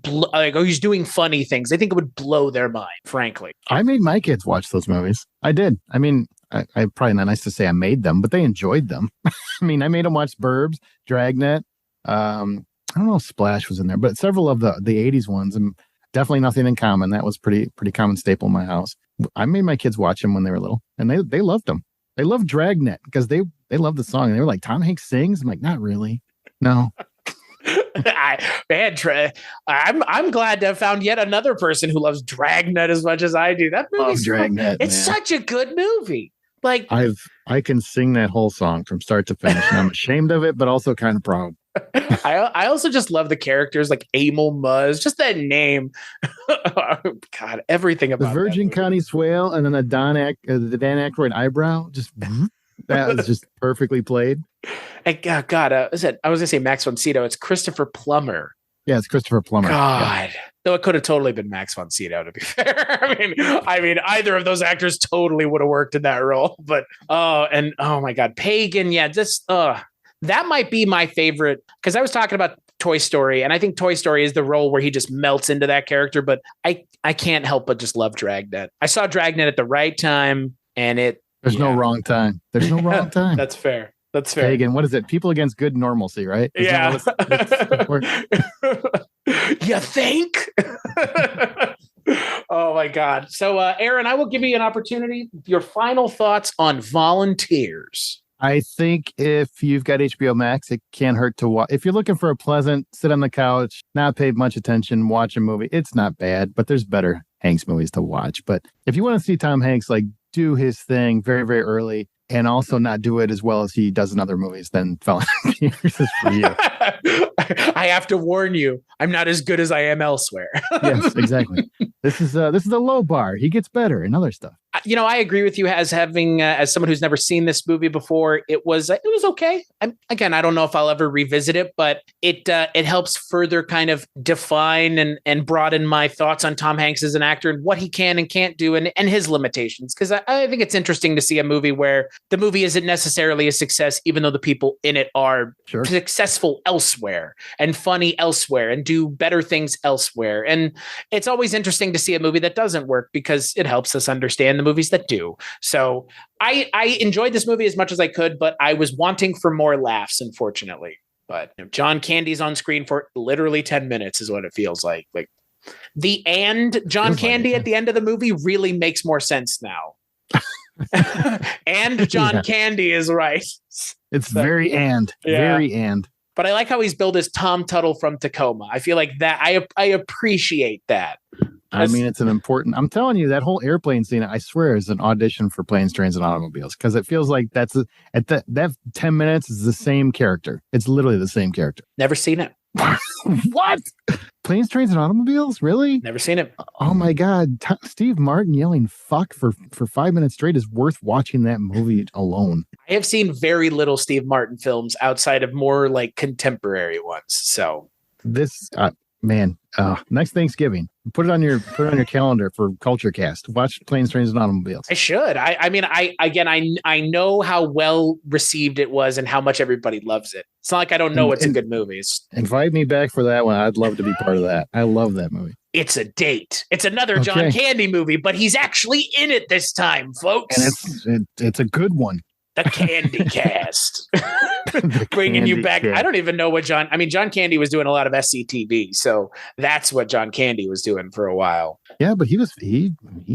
he's doing funny things. I think it would blow their mind, frankly. I made my kids watch those movies. I did. I mean, I probably not nice to say I made them, but they enjoyed them. I mean, I made them watch Burbs, Dragnet. I don't know if Splash was in there, but several of the 80s ones, and definitely Nothing in Common. That was pretty common staple in my house. I made my kids watch them when they were little, and they loved them. They loved Dragnet because they loved the song. And they were like, Tom Hanks sings? I'm like, not really. No. I'm glad to have found yet another person who loves Dragnet as much as I do. That movie's Dragnet. It's such a good movie. Like I can sing that whole song from start to finish, and I'm ashamed of it, but also kind of proud. I also just love the characters like Emil Muzz, just that name. God, everything about the Virgin Connie Swale, and then the Dan Aykroyd eyebrow. Just that was just perfectly played. And God, I was gonna say Max von Sydow. It's Christopher Plummer. Yeah, it's Christopher Plummer. God. Yeah. Though it could have totally been Max von Sydow, to be fair. I mean, either of those actors totally would have worked in that role. But oh my God, Pagan, yeah, just that might be my favorite, because I was talking about Toy Story, and I think Toy Story is the role where he just melts into that character. But I can't help but just love Dragnet. I saw Dragnet at the right time, and there's no wrong time. There's no wrong time. That's fair. That's fair. Pagan, what is it? People Against Good Normalcy, right? Yeah. You think? Oh my God. So Aaron, I will give you an opportunity. Your final thoughts on Volunteers. I think if you've got HBO Max, it can't hurt to watch. If you're looking for a pleasant, sit on the couch, not pay much attention, watch a movie, it's not bad, but there's better Hanks movies to watch. But if you want to see Tom Hanks like do his thing very, very early, and also not do it as well as he does in other movies, then Volunteers is for you. I have to warn you, I'm not as good as I am elsewhere. Yes, exactly. This is a low bar. He gets better in other stuff. I agree with you as someone who's never seen this movie before. It was okay. Again, I don't know if I'll ever revisit it, but it helps further kind of define and broaden my thoughts on Tom Hanks as an actor and what he can and can't do and his limitations. Because I think it's interesting to see a movie where the movie isn't necessarily a success, even though the people in it are successful elsewhere and funny elsewhere and do better things elsewhere. And it's always interesting to see a movie that doesn't work because it helps us understand the movies that do. So I enjoyed this movie as much as I could, but I was wanting for more laughs, unfortunately. But John Candy's on screen for literally 10 minutes is what it feels like. Like John Candy at the end of the movie really makes more sense now. And John Candy is right. It's very very and. But I like how he's billed as Tom Tuttle from Tacoma. I feel like that I appreciate that. I mean, it's an important. I'm telling you, that whole airplane scene, I swear, is an audition for Planes, Trains, and Automobiles because it feels like that 10 minutes is the same character. It's literally the same character. Never seen it. What? Planes, Trains, and Automobiles? Really? Never seen it. Oh my God. Steve Martin yelling fuck for 5 minutes straight is worth watching that movie alone. I have seen very little Steve Martin films outside of more like contemporary ones. So this, next Thanksgiving, put it on your calendar for Culture Cast. Watch Planes, Trains, and Automobiles. I should. I know how well received it was and how much everybody loves it. It's not like I don't know it's a good movie. Invite me back for that one. I'd love to be part of that. I love that movie. It's a date. It's another John Candy movie, but he's actually in it this time, folks. And it's a good one. The Candy Cast. Bringing you back. I don't even know what John Candy was doing a lot of SCTV. So that's what John Candy was doing for a while. Yeah, but he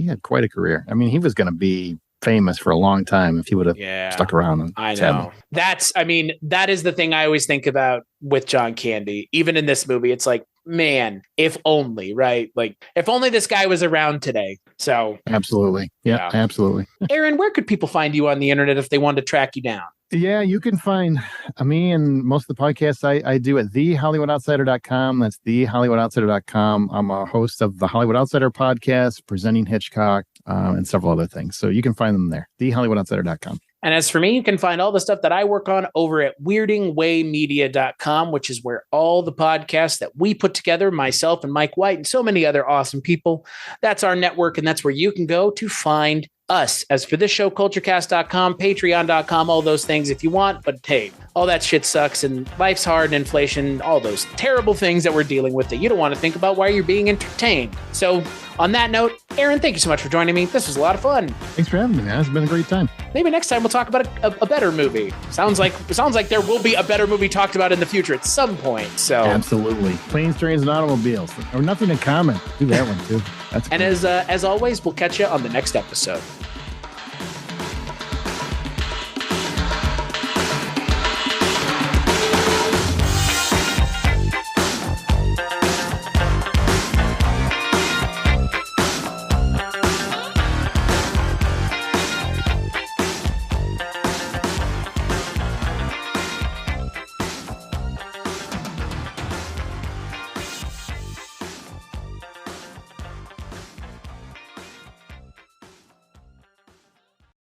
had quite a career. I mean, he was going to be famous for a long time if he would have stuck around. I know. That is the thing I always think about with John Candy. Even in this movie, it's like, man, if only, right? Like, if only this guy was around today. So absolutely. Yeah, absolutely. Aaron, where could people find you on the internet if they wanted to track you down? Yeah, you can find me and most of the podcasts I do at thehollywoodoutsiders.com. That's thehollywoodoutsiders.com. I'm a host of the Hollywood Outsider podcast, presenting Hitchcock, and several other things. So you can find them there, thehollywoodoutsiders.com. And as for me, you can find all the stuff that I work on over at weirdingwaymedia.com, which is where all the podcasts that we put together, myself and Mike White and so many other awesome people, that's our network. And that's where you can go to find us. As for this show, culturecast.com, patreon.com, all those things if you want. But hey, all that shit sucks and life's hard and inflation, all those terrible things that we're dealing with that you don't want to think about while you're being entertained. So on that note, Aaron, thank you so much for joining me. This was a lot of fun. Thanks for having me, man. It's been a great time. Maybe next time we'll talk about a better movie. Sounds like there will be a better movie talked about in the future at some point. So absolutely. Planes, Trains, and Automobiles. Or Nothing in Common. Do that one too. That's and cool. As always, we'll catch you on the next episode.